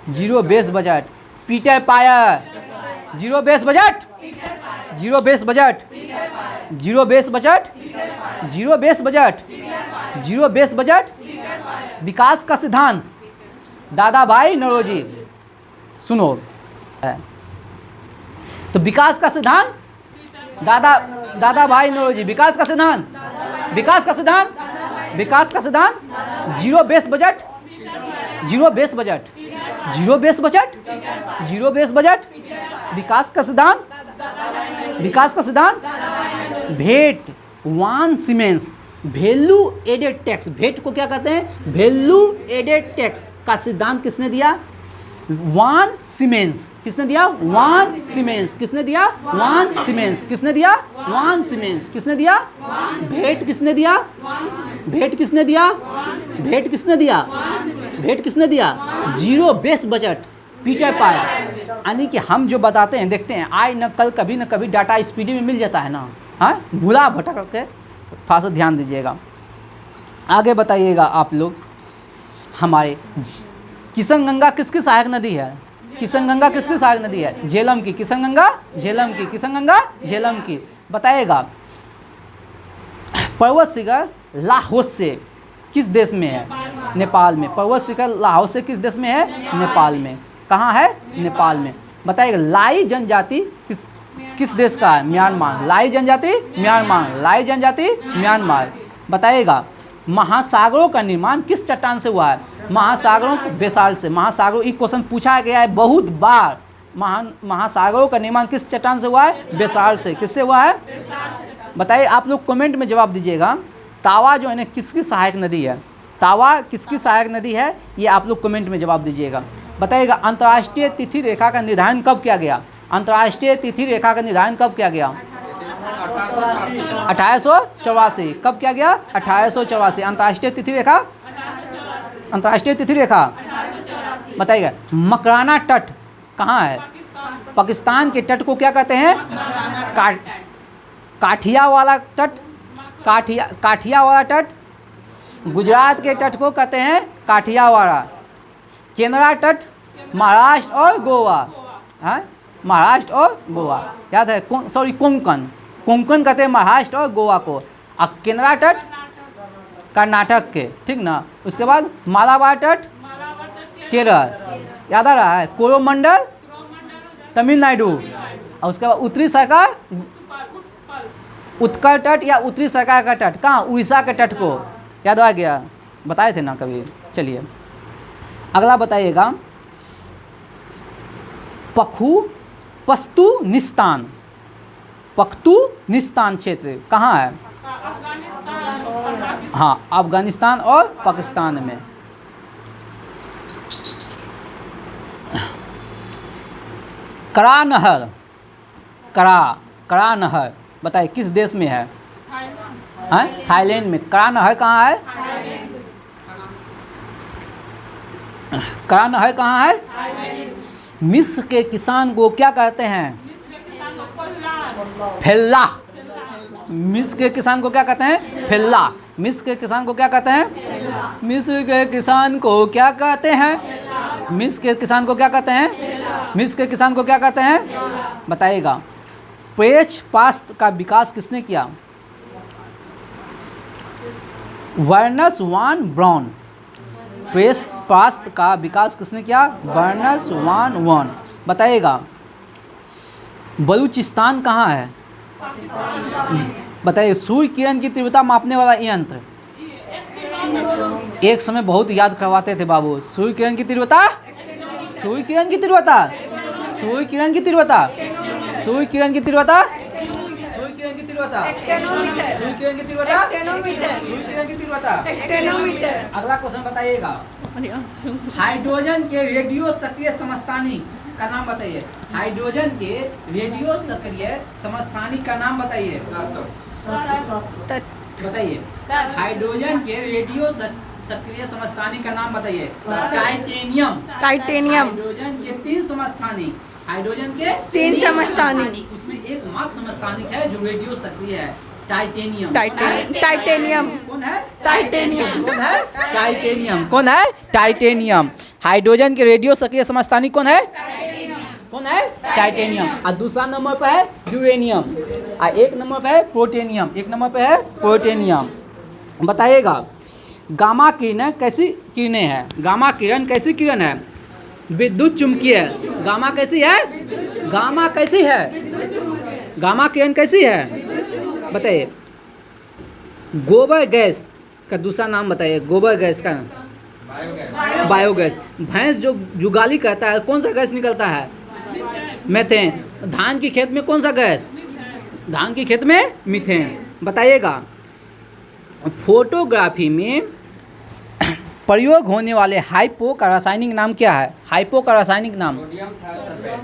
Zero base budget Peter Pyhrr. Zero base budget, zero base budget, zero base budget, zero base budget, zero base budget. विकास का सिद्धांत दादा भाई नौरोजी। सुनो तो विकास का सिद्धांत दादा भाई नौरोजी। विकास का सिद्धांत, विकास का सिद्धांत, विकास का सिद्धांत zero base budget, zero base budget, zero base budget, zero base budget. विकास का सिद्धांत, विकास का सिद्धांत भेट von Siemens, value added tax. भेट को क्या कहते हैं? वैल्यू एडेड टैक्स का सिद्धांत किसने दिया? वान सीमेंस। किसने दिया? वान सीमेंस। किसने दिया? वान सीमेंस। किसने दिया? वान सीमेंस। किसने दिया? भेट किसने दिया? भेट किसने दिया? भेट किसने दिया? भेट किसने दिया? Zero base budget Peter Pyhrr. यानी कि हम जो बताते हैं देखते हैं आज न कल कभी न कभी डाटा स्पीडी में मिल जाता है ना। हाँ, भूला भटक के थोड़ा सा ध्यान दीजिएगा। आगे बताइएगा आप लोग। हमारे किशन गंगा किसकी सहायक नदी है? किशन गंगा किसकी सहायक नदी है? झेलम की। किशन गंगा झेलम की। किशन गंगा झेलम की। बताइएगा पर्वत शिखर लाहौस से किस देश में है? नेपाल में। पर्वत शिखर लाहौस से किस देश में है? नेपाल में। कहाँ है? नेपाल में। बताइएगा लाई जनजाति किस देश का है? म्यांमार। लाई जनजाति म्यांमार। लाई जनजाति म्यांमार। बताइएगा महासागरों का निर्माण किस चट्टान से हुआ है? महासागरों बेसाल्ट से। महासागरों, ये क्वेश्चन पूछा गया है बहुत बार। महासागरों का निर्माण किस चट्टान से हुआ है? बेसाल्ट से। किससे हुआ है? बताइए आप लोग कमेंट में जवाब दीजिएगा। तावा जो है ना किसकी सहायक नदी है? तावा किसकी सहायक नदी है? ये आप लोग कमेंट में जवाब दीजिएगा। बताइएगा अंतर्राष्ट्रीय तिथि रेखा का निर्धारण कब किया गया? अंतर्राष्ट्रीय तिथि रेखा का निर्धारण कब किया गया? 1884। कब किया गया? 1884। अंतर्राष्ट्रीय तिथि रेखा, अंतर्राष्ट्रीय तिथि रेखा बताइएगा। मकराना तट कहाँ है? पाकिस्तान के तट को क्या कहते हैं? काठिया वाला तट, काठिया वाला तट। गुजरात के तट को कहते हैं काठिया वाला। केनरा तट महाराष्ट्र और गोवा है, महाराष्ट्र और गोवा याद है। सॉरी कोंकण, कोंकण कहते हैं महाराष्ट्र और गोवा को। और केनरा तट कर्नाटक के, ठीक ना। उसके बाद मालाबार तट केरल, याद आ रहा है। कोरोमंडल तमिलनाडु। और उसके बाद उत्तरी सरकार, उत्कल तट या उत्तरी सरकार का तट कहाँ? उड़ीसा के तट को, याद आ गया, बताए थे ना कभी। चलिए अगला बताइएगा। पख्तूनिस्तान, पख्तूनिस्तान क्षेत्र कहाँ है? हाँ, अफगानिस्तान और पाकिस्तान में। करा नहर, करा नहर बताइए किस देश में है? थाईलैंड में। करा नहर कहाँ है? करा नहर कहाँ है? मिस्र के किसान को क्या कहते हैं? फेल्ला। मिस्र के किसान को क्या कहते हैं? फेल्ला। मिस्र के किसान को क्या कहते हैं? मिस्र के किसान को क्या कहते हैं? मिस्र के किसान को क्या कहते हैं? मिस्र के किसान को क्या कहते हैं? बताइएगा। प्रेस पास्ट का विकास किसने किया? वर्नस वान ब्राउन। प्रेस पास्ट का विकास किसने किया? वर्नस वान ब्राउन। बताइएगा। बलूचिस्तान कहाँ है? बताइए। सूर्य किरण की तीव्रता मापने वाला यंत्र, एक समय बहुत याद करवाते थे बाबू। सूर्य किरण की तीव्रता, सूर्य किरण की तीव्रता, सूर्य किरण की तीव्रता, सूर्य किरण की तीव्रता, सूर्य किरण की तीव्रता, सूर्य किरण की तीव्रता, सूर्य किरण की तीव्रता। अगला क्वेश्चन बताइएगा। हाइड्रोजन के रेडियो सक्रिय समस्थानिक का नाम बताइए। हाइड्रोजन के रेडियो सक्रिय समस्थानिक का नाम बताइए। बताइए। हाइड्रोजन के रेडियो सक्रिय समस्थानिक का नाम बताइए। टाइटेनियम। टाइटेनियम। हाइड्रोजन के 3 समस्थानिक, हाइड्रोजन के 3 समस्थानिक, उसमें एक मात्र समस्थानिक है जो रेडियो सक्रिय है, टाइटेनियम। टाइटेनियम कौन है? टाइटेनियम कौन है? टाइटेनियम कौन है? टाइटेनियम। हाइड्रोजन के रेडियो सक्रिय समस्थानिक कौन है? कौन है? टाइटेनियम। और दूसरा नंबर पर है यूरेनियम, और 1 नंबर पर है प्लूटोनियम, 1 नंबर पर है प्लूटोनियम। बताइएगा। गामा किरण कैसी किरणें हैं? गामा किरण कैसी किरण है? विद्युत चुम्बकीय। गामा कैसी है? गामा कैसी है? गामा किरण कैसी है? बताइए। गोबर गैस का दूसरा नाम बताइए। गोबर गैस का बायोगैस। भैंस जो जुगाली करता है कौन सा गैस निकलता है? मीथेन। धान की खेत में कौन सा गैस? धान की खेत में मीथेन। बताइएगा। फोटोग्राफी में प्रयोग होने वाले हाइपो का रासायनिक नाम क्या है? हाइपो का रासायनिक नाम,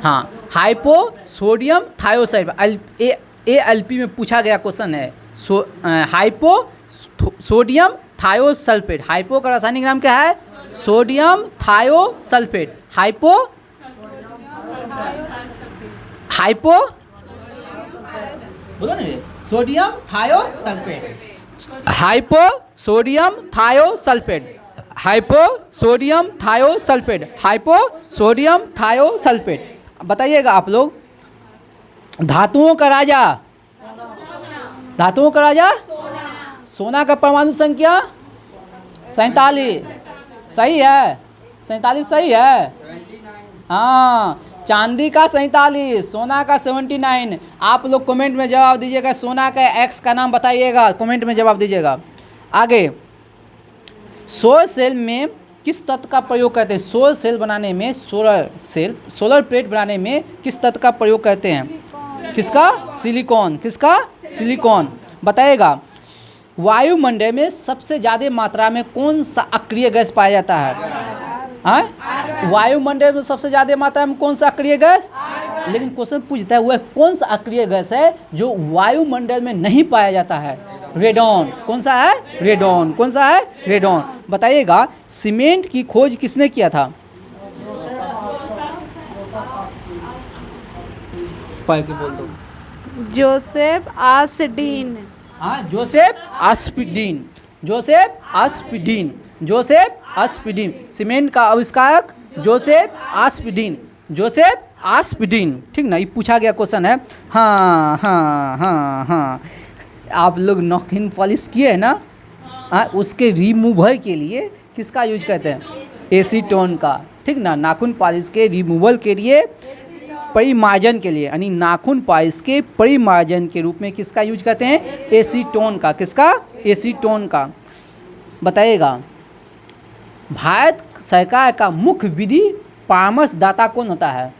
हाँ, हाइपो सोडियम थायोसल्फेट। ALP में पूछा गया क्वेश्चन है। Hypo sodium thiosulphate. हाइपो का रासायनिक नाम क्या है? Sodium thiosulphate. हाइपो हाइपो बोलो ना, sodium thiosulphate. Hypo sodium thiosulphate. Hypo sodium thiosulphate. Hypo sodium thiosulphate. बताइएगा आप लोग। धातुओं का राजा, धातुओं का राजा सोना का परमाणु संख्या 47 सही है। 47 सही है। हाँ, चांदी का 47, सोना का 79। आप लोग कमेंट में जवाब दीजिएगा। सोना का एक्स का नाम बताइएगा, कमेंट में जवाब दीजिएगा। आगे। सोलर सेल में किस तत्व का प्रयोग करते हैं? सोलर सेल बनाने में, सोलर प्लेट बनाने में किस तत्व का प्रयोग करते हैं? किसका? सिलिकॉन। किसका? सिलिकॉन। बताइएगा। वायुमंडल में सबसे ज़्यादा मात्रा में कौन सा अक्रिय गैस पाया जाता है? हाँ, वायुमंडल में सबसे ज़्यादा मात्रा में कौन सा अक्रिय गैस, लेकिन क्वेश्चन पूछता है वह कौन सा अक्रिय गैस है जो वायुमंडल में नहीं पाया जाता है? रेडॉन। कौन सा है? रेडॉन। कौन सा है? रेडॉन। बताइएगा सीमेंट की खोज किसने किया था? पढ़ के बोल दो। Joseph Austen. हाँ, जोसेफ आस्पिडीन। जोसेफ आस्पिडीन। जोसेफ आस्पिडीन। सीमेंट का आविष्कारक जोसेफ आस्पिडीन। जोसेफ आस्पिडीन। ठीक ना, ये पूछा गया क्वेश्चन है। हाँ हाँ हाँ हाँ, आप लोग नौकीन पॉलिश किए है ना, हाँ, उसके रिमूवल के लिए किसका यूज करते हैं? एसीटोन का। ठीक ना, नाखून पॉलिश के रिमूवल के लिए, परिमार्जन के लिए, यानी नाखून पॉलिश के परिमार्जन के रूप में किसका यूज करते हैं? एसीटोन का। किसका? एसीटोन का। बताइएगा भारत सरकार का मुख्य विधि परामर्शदाता कौन होता है?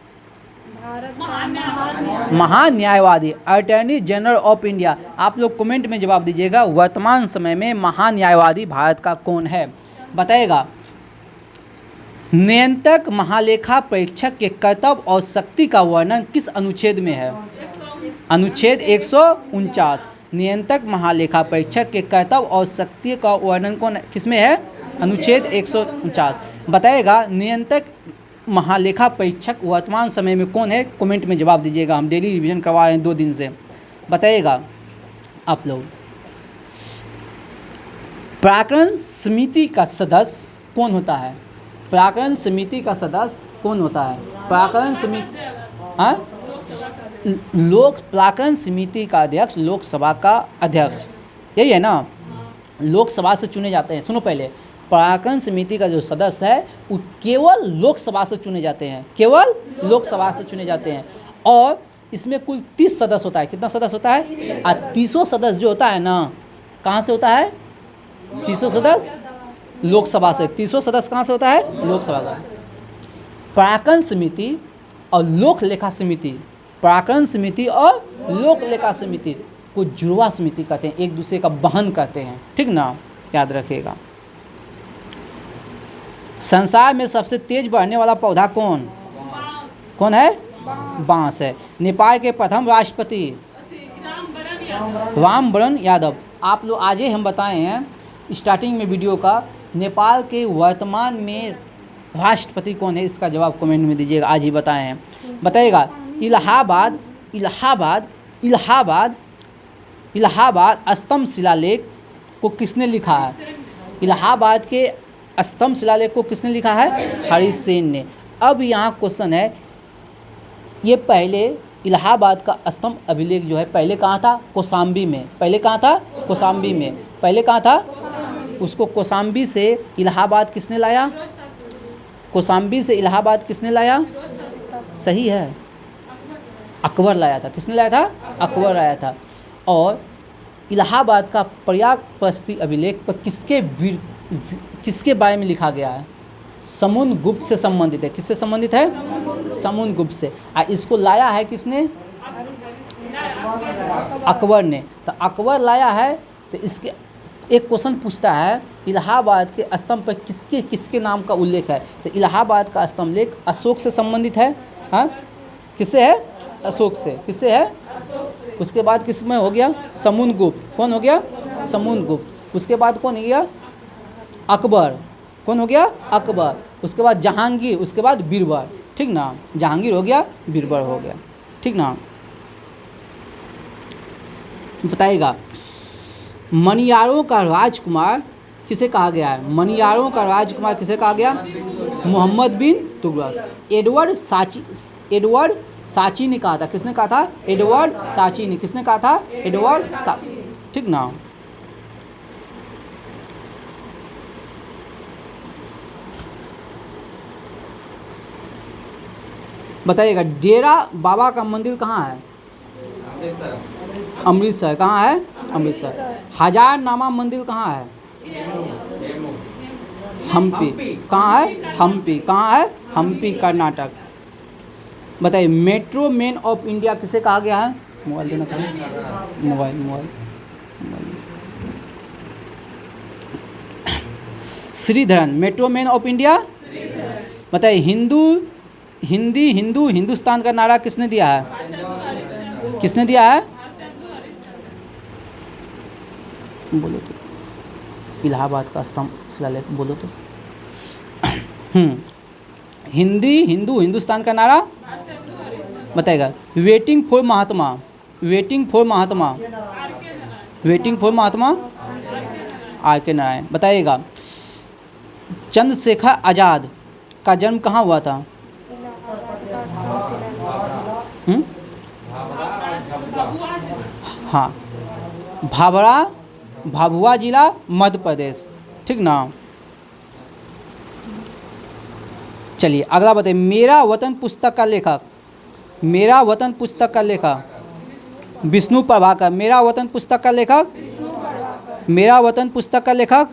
महान्यायवादी, अटॉर्नी जनरल ऑफ इंडिया। आप लोग कमेंट में जवाब दीजिएगा वर्तमान समय में महान्यायवादी भारत का कौन है? बताइएगा नियंत्रक महालेखा परीक्षक के कर्तव्य और शक्ति का वर्णन किस अनुच्छेद में है? अनुच्छेद 149। नियंत्रक महालेखा परीक्षक के कर्तव्य और शक्ति का वर्णन कौन किस में है? अनुच्छेद 149। बताइएगा नियंत्रक महालेखा परीक्षक वर्तमान समय में कौन है? कमेंट में जवाब दीजिएगा, हम डेली रिवीजन करवा रहे हैं 2 दिन से। बताइएगा आप लोग प्राकरण समिति का सदस्य कौन होता है? प्राकरण समिति का सदस्य कौन होता है? प्राकरण समिति, हाँ, प्राकरण समिति का अध्यक्ष लोकसभा का अध्यक्ष, यही है ना, लोकसभा से चुने जाते हैं। सुनो पहले, प्राकरण समिति का जो सदस्य है वो केवल लोकसभा से चुने जाते हैं, केवल लोकसभा से चुने जाते हैं। और इसमें कुल 30 सदस्य होता है। कितना सदस्य होता है? 30 सदस्य जो होता है ना, कहाँ से होता है? 30 सदस्य लोकसभा से। 30 सदस्य कहाँ से होता है? लोकसभा का। प्राकरण समिति और लोक लेखा समिति, प्राकरण समिति और लोक लेखा समिति को जुड़वा समिति कहते हैं, एक दूसरे का वहन करते हैं। ठीक ना, याद रखिएगा। संसार में सबसे तेज बढ़ने वाला पौधा कौन कौन है? बांस है। नेपाल के प्रथम राष्ट्रपति रामवरण यादव। आप लोग आज ही हम बताए हैं स्टार्टिंग में वीडियो का, नेपाल के वर्तमान में राष्ट्रपति कौन है? इसका जवाब कमेंट में दीजिएगा, आज ही बताए हैं। बताइएगा इलाहाबाद इलाहाबाद इलाहाबाद इलाहाबाद स्तंभ शिलालेख को किसने लिखा है? इलाहाबाद के स्तंभ शिलालेख को किसने लिखा है? हरि सेन ने। अब यहाँ क्वेश्चन है, ये पहले इलाहाबाद का स्तंभ अभिलेख जो है पहले कहाँ था? कौशाम्बी में। पहले कहाँ था? कौशाम्बी में। पहले कहाँ था? उसको कौशाम्बी से इलाहाबाद किसने लाया? कौशाम्बी से इलाहाबाद किसने लाया? सही है, अकबर लाया था। किसने लाया था? अकबर लाया था। और इलाहाबाद का प्रयाग प्रस्ती अभिलेख पर किसके बारे में लिखा गया है? समुद्रगुप्त से संबंधित है। किससे संबंधित है? समुद्रगुप्त से। इसको लाया है किसने? अकबर ने। तो अकबर लाया है, तो इसके एक क्वेश्चन पूछता है इलाहाबाद के स्तंभ पर किसके किसके नाम का उल्लेख है? तो इलाहाबाद का स्तंभ लेख अशोक से संबंधित है। हाँ, किससे है? अशोक से। किससे है? उसके बाद किस में हो गया? समुद्रगुप्त। कौन हो गया? समुद्रगुप्त। उसके बाद कौन हो गया? अकबर। कौन हो गया? अकबर। उसके बाद जहांगीर। उसके बाद बीरबल। ठीक ना, जहांगीर हो गया, बीरबल हो गया। ठीक ना। बताइएगा मनियारों का राजकुमार किसे कहा गया है? मनियारों का राजकुमार किसे कहा गया? मोहम्मद बिन तुगलक। एडवर्ड साची ने कहा था। किसने कहा था? एडवर्ड साची ने। किसने कहा था? एडवर्ड साची। ठीक ना। बताइएगा डेरा बाबा का मंदिर कहाँ है? अमृतसर। कहाँ है? अमृतसर। हजारनामा मंदिर कहाँ है? हम्पी। कहाँ है? हम्पी। कहाँ है? हम्पी, कर्नाटक। बताइए मेट्रो मैन ऑफ इंडिया किसे कहा गया है? मोबाइल देना था। Mobile. Sreedharan. Metro man of India बताइए हिंदू हिंदुस्तान का नारा किसने दिया है? किसने दिया है? बोलो तो। इलाहाबाद का स्तंभ शिलालेख बोलो तो। हिंदू हिंदुस्तान का नारा बताएगा। Waiting for Mahatma, waiting for Mahatma, waiting for Mahatma R K Narayan. बताइएगा चंद्रशेखर आज़ाद का जन्म कहाँ हुआ था? हाँ, भाभुआ जिला मध्य प्रदेश, ठीक ना। चलिए अगला बताइए। मेरा वतन पुस्तक का लेखक, मेरा वतन पुस्तक का लेखक विष्णु प्रभाकर। मेरा वतन पुस्तक का लेखक, मेरा वतन पुस्तक का लेखक,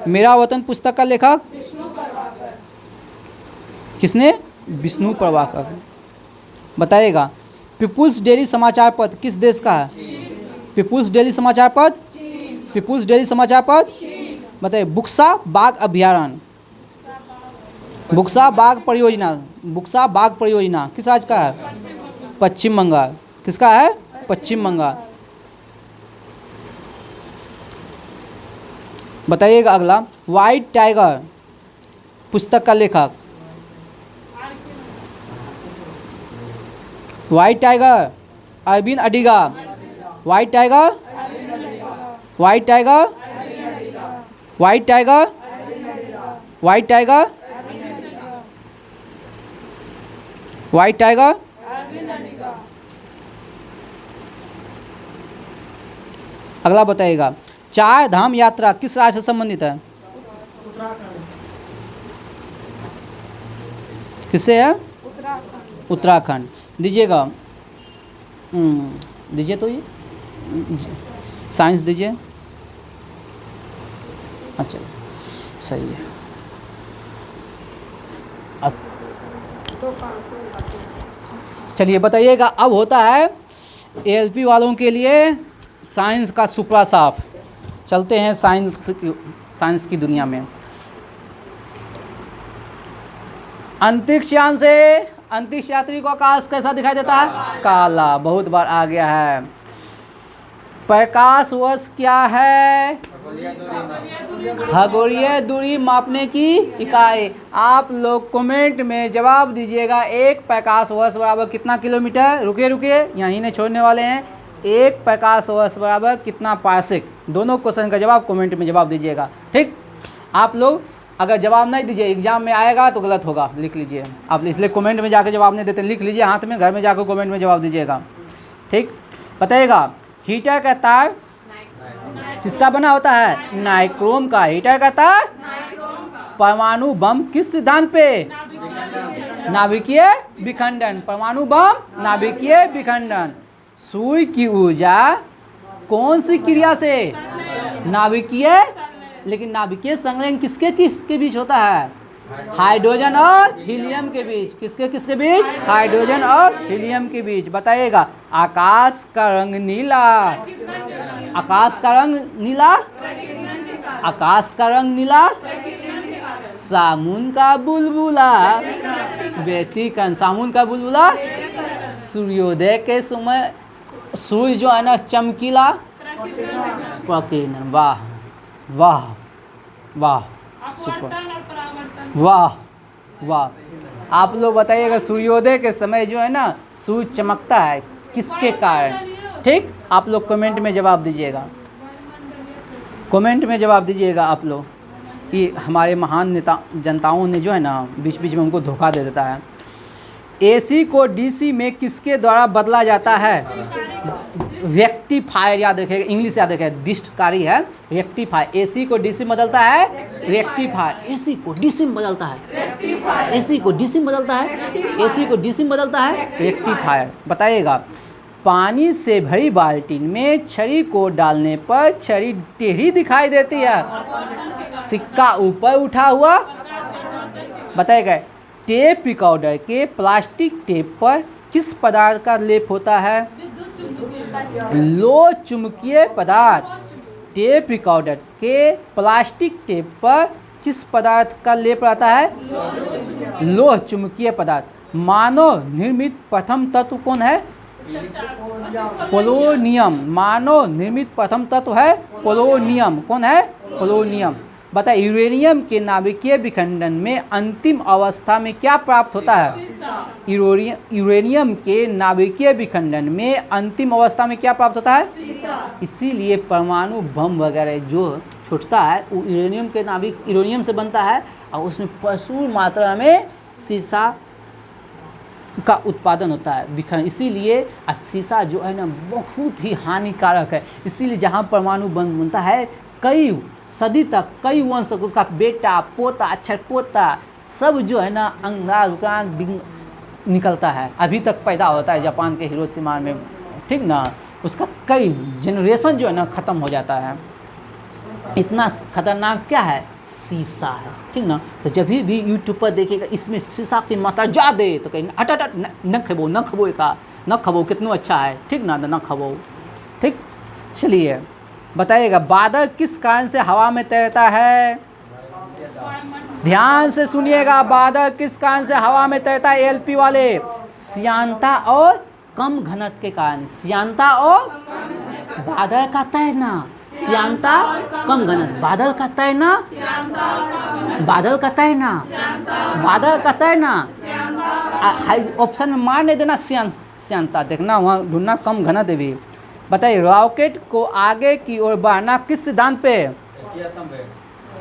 मेरा वतन पुस्तक का लेखक किसने? विष्णु प्रभाकर। बताइएगा पीपुल्स डेली समाचार पत्र किस देश का है? पीपुल्स डेली समाचार पत्र, पीपुल्स डेली समाचार पत्र। बताइए बुक्सा बाग अभ्यारण्य, बुक्सा बाग परियोजना, बुक्सा बाग परियोजना किस राज्य का है? पश्चिम बंगाल। किसका है? पश्चिम बंगाल। बताइएगा अगला व्हाइट टाइगर पुस्तक का लेखक। White tiger Aravind Adiga. White tiger, white tiger, white tiger, white tiger, white tiger. अगला बताइएगा चार धाम यात्रा किस राज्य से संबंधित है? किससे है? उत्तराखंड। दीजिएगा, दीजिए तो ये साइंस दीजिए। अच्छा सही है। चलिए बताइएगा अब होता है एएलपी वालों के लिए साइंस का सुपड़ा साफ। चलते हैं साइंस की दुनिया में। अंतरिक्ष यान से अंतरिक्ष यात्री को आकाश कैसा दिखाई देता है? काला। बहुत बार आ गया है। प्रकाश वर्ष क्या है? खगोलीय दूरी मापने की इकाई। आप लोग कमेंट में जवाब दीजिएगा। एक प्रकाश वर्ष बराबर कितना किलोमीटर? रुकिए यहीं नहीं छोड़ने वाले हैं। एक प्रकाश वर्ष बराबर कितना पारसेक? दोनों क्वेश्चन का जवाब कमेंट में जवाब दीजिएगा। ठीक, आप लोग अगर जवाब नहीं दीजिए एग्जाम में आएगा तो गलत होगा, लिख लीजिए आप। इसलिए कमेंट में जाकर जवाब नहीं देते, लिख लीजिए हाथ में, घर में जाकर कमेंट में जवाब दीजिएगा। ठीक, बताइएगा हीटर का तार किसका बना होता है? नाइक्रोम का। हीटर का तार परमाणु बम किस सिद्धांत पे? नाभिकीय विखंडन। परमाणु बम नाभिकीय विखंडन। सूर्य की ऊर्जा कौन सी क्रिया से? नाभिकीय। लेकिन नाभिकीय संलयन किसके बीच होता है? हाइड्रोजन और हीलियम के बीच। किसके बीच? हाइड्रोजन और हीलियम के बीच। बताइएगा आकाश का रंग नीला। आकाश का रंग नीला, आकाश का रंग नीला। सामुन का बुलबुला व्यतिकरण। सामुन का बुलबुला सूर्योदय के समय सूर्य जो है ना चमकीला प्रकीर्णन। वाह वाह वाह, सुपर, वाह वाह। आप लोग बताइएगा सूर्योदय के समय जो है ना सूर्य चमकता है किसके कारण? ठीक, आप लोग कमेंट में जवाब दीजिएगा। कमेंट में जवाब दीजिएगा आप लोग। कि हमारे महान नेता जनताओं ने जो है ना बीच बीच में उनको धोखा दे देता है। एसी को डीसी में किसके द्वारा बदला जाता है? रेक्टिफायर। याद रखिएगा, इंग्लिश याद रखिएगा, डिस्टकारी है रेक्टिफायर। एसी को डीसी में बदलता है रेक्टिफायर। एसी को डीसी में बदलता है, एसी को डीसी में बदलता है, एसी को डीसी में बदलता है रेक्टिफायर। बताइएगा पानी से भरी बाल्टी में छड़ी को डालने पर छड़ी टेढ़ी दिखाई देती है, सिक्का ऊपर उठा हुआ। बताइएगा टेप रिकॉर्डर के प्लास्टिक टेप पर किस पदार्थ का लेप होता है? लो चुंबकीय पदार्थ। टेप रिकॉर्डर के प्लास्टिक टेप पर किस पदार्थ का लेप रहता है? लोह चुंबकीय पदार्थ। मानव निर्मित प्रथम तत्व कौन है? पोलोनियम। मानव निर्मित प्रथम तत्व है पोलोनियम। कौन है? पोलोनियम। बताइए यूरेनियम के नाभिकीय विखंडन में अंतिम अवस्था में क्या प्राप्त होता है? यूरेनियम के नाभिकीय विखंडन में अंतिम अवस्था में क्या प्राप्त होता है? इसीलिए परमाणु बम वगैरह जो छूटता है वो यूरेनियम के नाभिक यूरेनियम से बनता है और उसमें प्रचुर मात्रा में सीसा का उत्पादन होता है। इसीलिए सीसा जो है ना बहुत ही हानिकारक है। इसीलिए जहाँ परमाणु बम बनता है कई सदी तक, कई वंश तक उसका बेटा, पोता, छठपोता सब जो है ना अंगांग निकलता है, अभी तक पैदा होता है जापान के हिरोशिमा में, ठीक ना। उसका कई जनरेशन जो है ना ख़त्म हो जाता है। इतना खतरनाक क्या है? सीसा है, ठीक ना। तो जब भी यूट्यूब पर देखिएगा इसमें सीसा की मात्रा ज़्यादा तो कहीं हट हट न खबो न खबो का न खबो कितना अच्छा है, ठीक ना, न खबो, ठीक। चलिए बताइएगा बादल किस कारण से हवा में तैरता है? ध्यान से सुनिएगा, बादल किस कारण से हवा में तैरता है? एलपी वाले, श्यानता और कम घनत्व के कारण। श्यानता और बादल का तैरना, श्यानता कम घनत्व, बादल का तैरना, बादल का तैरना, बादल का तैरना। ऑप्शन में मार नहीं देना, श्यानता देखना, वहाँ ढूंढना कम घनत्व भी। बताइए रॉकेट को आगे की ओर बढ़ाना किस सिद्धांत पे?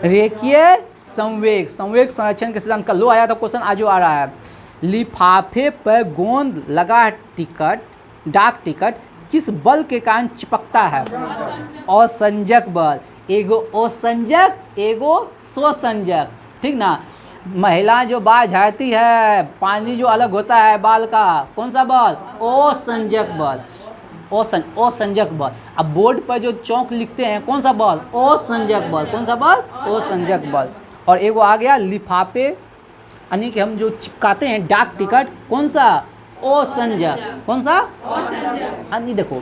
रेखीय संवेग, संवेग संरक्षण के सिद्धांत। का लो आया था क्वेश्चन, आज आ रहा है। लिफाफे पर गोंद लगा टिकट, डाक टिकट किस बल के कारण चिपकता है? असंजक बल। एगो असंजक, एगो स्वसंजक, ठीक ना। महिला जो बाल झाड़ती है, पानी जो अलग होता है बाल का, कौन सा बल? असंजक बल, असंजक बल। अब बोर्ड पर जो चौक लिखते हैं कौन सा बल? असंजक बल। कौन सा बल? असंजक बल। और एगो आ गया लिफाफे, यानी कि हम जो चिपकाते हैं डाक टिकट, कौन सा? असंजक। कौन सा? असंजक। देखो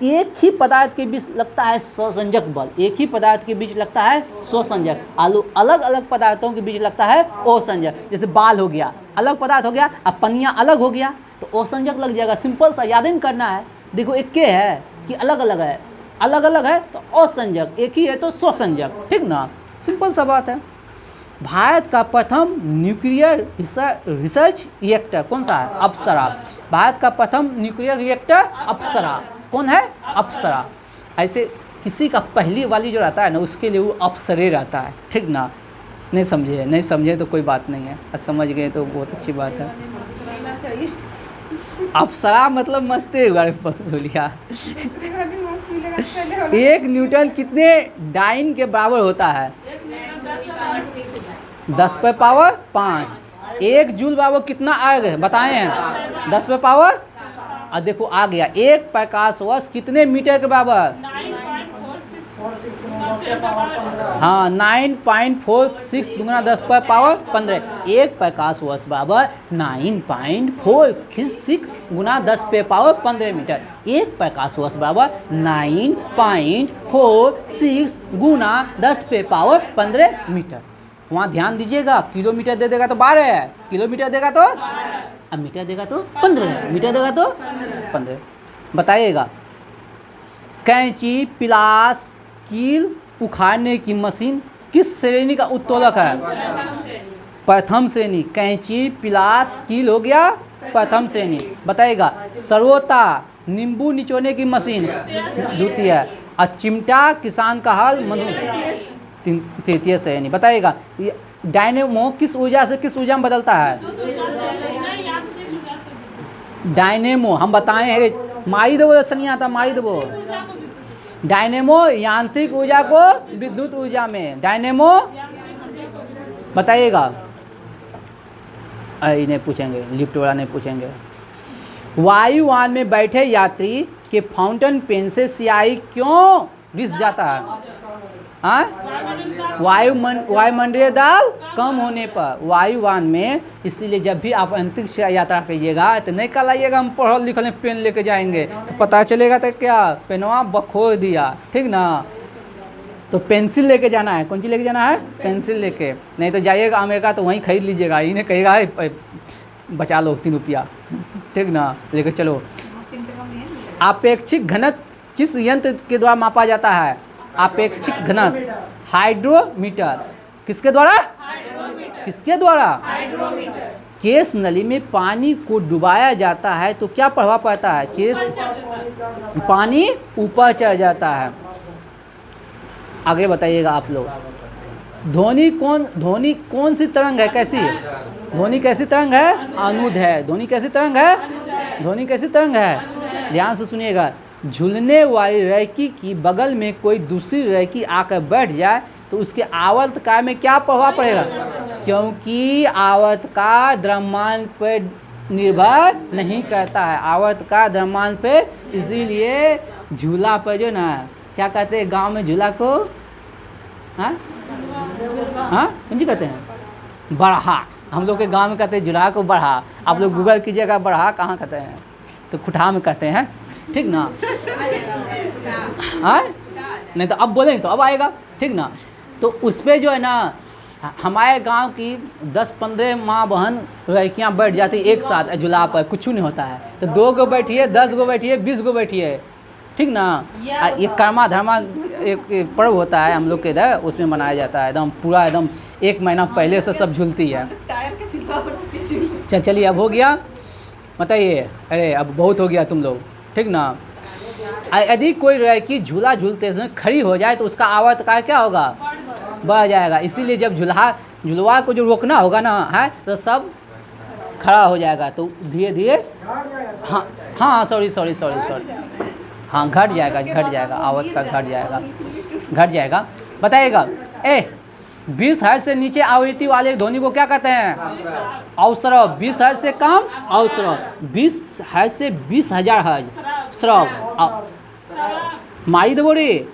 एक ही पदार्थ के बीच लगता है स्वसंजक बल, एक ही पदार्थ के बीच लगता है स्वसंजक। अलग अलग पदार्थों के बीच लगता है असंजक। जैसे बाल हो गया अलग पदार्थ हो गया, अब पनिया अलग हो गया तो असंजक लग जाएगा। सिंपल सा याद नहीं करना है। देखो एक के है कि अलग अलग है, अलग अलग है तो असंजक, एक ही है तो स्वसंजक, ठीक ना। सिंपल सा बात है। भारत का प्रथम न्यूक्लियर रिसर्च रिएक्टर कौन सा है? अप्सरा। भारत का प्रथम न्यूक्लियर रिएक्टर अप्सरा। कौन है? अप्सरा। ऐसे किसी का पहली वाली जो रहता है ना उसके लिए वो अप्सरे रहता है, ठीक ना। नहीं समझे? नहीं समझे तो कोई बात नहीं है, आज समझ गए तो बहुत अच्छी बात है। अप्सरा मतलब मस्ती बोलिया। एक न्यूटन कितने डाइन के बराबर होता है? 10 पे पावर 5। एक जूल बराबर कितना आएगा बताएं हैं? 10 पे पावर। और देखो आ गया एक प्रकाश वर्ष कितने मीटर के बराबर? हाँ 9.46 गुना 10 पर पावर 15। एक प्रकाश वर्ष बराबर 9.46 गुना 10 पे पावर 15 मीटर। एक प्रकाश वर्ष बराबर 9.46 गुना 10 पे पावर 15 मीटर। वहाँ ध्यान दीजिएगा, किलोमीटर दे देगा तो 12 है, किलोमीटर देगा तो, अब मीटर देगा तो 15, मीटर देगा तो 15। बताइएगा कैंची, पिलास, कील उखाड़ने की मशीन किस श्रेणी का उत्तोलक है? प्रथम श्रेणी। कैंची, पिलास, कील हो गया प्रथम श्रेणी। बताइएगा सरोता, नींबू निचोड़ने की मशीन द्वितीय। और चिमटा, किसान का हल, तृतीय श्रेणी। बताइएगा डायनेमो किस ऊर्जा से किस ऊर्जा में बदलता है? डायनेमो हम बताएं हैं, मारी देवो सनिया था, मारी देवो। डायनेमो यांत्रिक ऊर्जा को विद्युत ऊर्जा में, डायनेमो। बताइएगा नहीं पूछेंगे, लिफ्ट वाला नहीं पूछेंगे। वायुयान में बैठे यात्री के फाउंटेन पेन से स्याही क्यों रिस जाता है? वायुमंडलीय दाब कम होने पर वायुयान में। इसीलिए जब भी आप अंतरिक्ष यात्रा कीजिएगा तो नहीं कल आइएगा हम पढ़ल लिखल पेन लेके जाएंगे तो पता चलेगा तो क्या पेनवा बखोर दिया, ठीक ना। तो पेंसिल लेके जाना है। कौन सी लेके जाना है? पेंसिल लेके। नहीं तो जाइएगा अमेरिका तो वहीं खरीद लीजिएगा, इन्हें कहेगा "ए, बचा लो 3 रुपया", ठीक ना, लेके चलो। आपेक्षिक घनत्व किस यंत्र के द्वारा मापा जाता है? आपेक्षिक घनत्व हाइड्रोमीटर। किसके द्वारा? किसके द्वारा? केस नली में पानी को डुबाया जाता है तो क्या प्रभाव पड़ता है? केस पानी ऊपर चढ़ जाता है। आगे बताइएगा आप लोग। ध्वनि कौन सी तरंग है? कैसी है ध्वनि? कैसी तरंग है? अनुद है। ध्वनि कैसी तरंग है? ध्वनि कैसी तरंग है? ध्यान से सुनिएगा। झूलने वाली रेखी की बगल में कोई दूसरी रेखी आकर बैठ जाए तो उसके आवर्तकाल में क्या प्रभाव पड़ेगा? क्योंकि आवर्तकाल द्रव्यमान पर निर्भर नहीं करता है, आवर्तकाल द्रव्यमान पे, इसीलिए झूला पर जो ना, क्या कहते हैं गांव में झूला को? हाँ हाँ, कौन सी कहते हैं? बरहा। हम लोग के गांव में कहते हैं झूला को बरहा। आप लोग गूगल कीजिएगा बरहा कहाँ कहते हैं, तो खुठा में कहते हैं, ठीक ना। हाँ, नहीं तो अब बोलेंगे तो अब आएगा, ठीक ना। तो उस पर जो है ना, हमारे गांव की 10-15 माँ बहन लड़कियाँ बैठ जाती एक साथ झूला पर, कुछ नहीं होता है। तो 2 गो बैठिए, 10 गो बैठिए, 20 गो बैठिए, ठीक ना। ये कर्मा धर्मा एक पर्व होता है हम लोग के इधर, उसमें मनाया जाता है एकदम पूरा, एकदम 1 महीना पहले से सब झूलती है। चलिए अब हो गया, बताइए। अरे अब बहुत हो गया तुम लोग, ठीक ना। यदि कोई रेखी झूला झूलते समय खड़ी हो जाए तो उसका आवर्तकाल क्या होगा? बढ़ जाएगा। इसीलिए जब झुलवा को जो रोकना होगा ना है, तो सब खड़ा हो जाएगा, तो धीरे धीरे, हाँ हाँ, सॉरी, हाँ, घट जाएगा आवर्तकाल, घट जाएगा। बताइएगा। 20 हर्ट्ज से नीचे आवृत्ति वाले ध्वनि को क्या कहते हैं? अवस्रव। 20 हर्ट्ज से कम अवस्रव। 20 हर्ट्ज से 20,000 हर्ट्ज स्रव। मारी दो बोरी।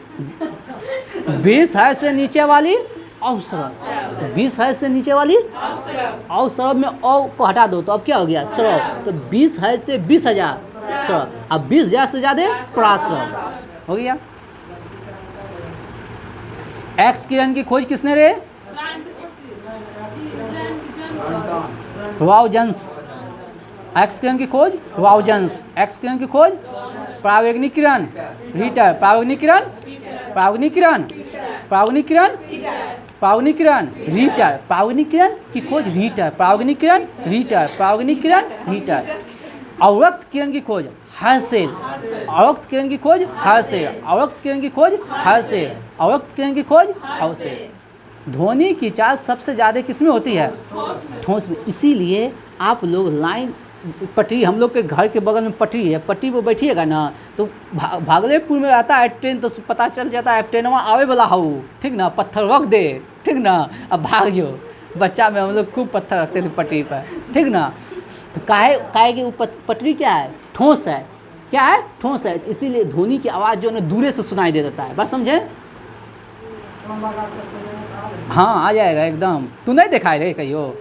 20 हर्ट्ज से नीचे वाली अवस्रव। 20 हर्ट्ज से नीचे वाली अवस्रव में अ को हटा दो तो अब क्या हो गया? स्रव। तो 20 हर्ट्ज से 20,000 स्रव। अब 20,000 से ज़्यादा प्रास्रव हो गया। एक्स किरण की खोज किसने रे? वाउजेंस। एक्स किरण की खोज वाउजेंस। एक्स किरण की खोज परावैंगिक किरण हीटर। परावैंगिक किरण हीटर। परावैंगिक किरण की खोज हीटर। परावैंगिक किरण हीटर। अवरक्त किरण की खोज हर्सेल। अवरक्त किरण की खोज हर्सेल। ध्वनि की चार्ज सबसे ज़्यादा किस में होती है? ठोस में। इसीलिए आप लोग लाइन पटरी, हम लोग के घर के बगल में पटरी है, पटरी पर बैठिएगा ना तो भागलपुर में आता है ट्रेन, तो पता चल जाता है ट्रेनवा आवे वाला हो, ठीक ना, पत्थर रख दे, ठीक ना, अब भाग जो। बच्चा में हम लोग खूब पत्थर रखते थे पटरी पर, ठीक ना। तो काहे कि पटरी क्या है? ठोस है। क्या है? ठोस है। इसीलिए ध्वनि की आवाज़ जो है ना दूरे से सुनाई दे देता है। बात समझे? हाँ, आ जाएगा एकदम। तू नहीं दिखाई रहे कहियो?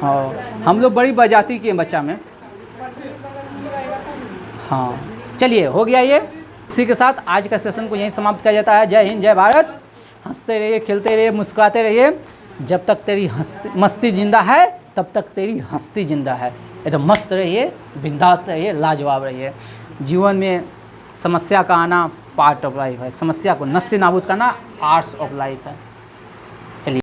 हाँ, हम लोग बड़ी बजाती की बच्चा में। हाँ, चलिए हो गया ये। इसी के साथ आज का सेशन को यहीं समाप्त किया जाता है। जय हिंद, जय भारत। हंसते रहिए, खेलते रहिए, मुस्कुराते रहिए। जब तक तेरी मस्ती जिंदा है तब तक तेरी हंसती जिंदा है। एकदम मस्त रहिए, बिंदास रहिए, लाजवाब रहिए। जीवन में समस्या का आना पार्ट ऑफ लाइफ है। समस्या को नस्ते नाबूद करना आर्ट्स ऑफ लाइफ है।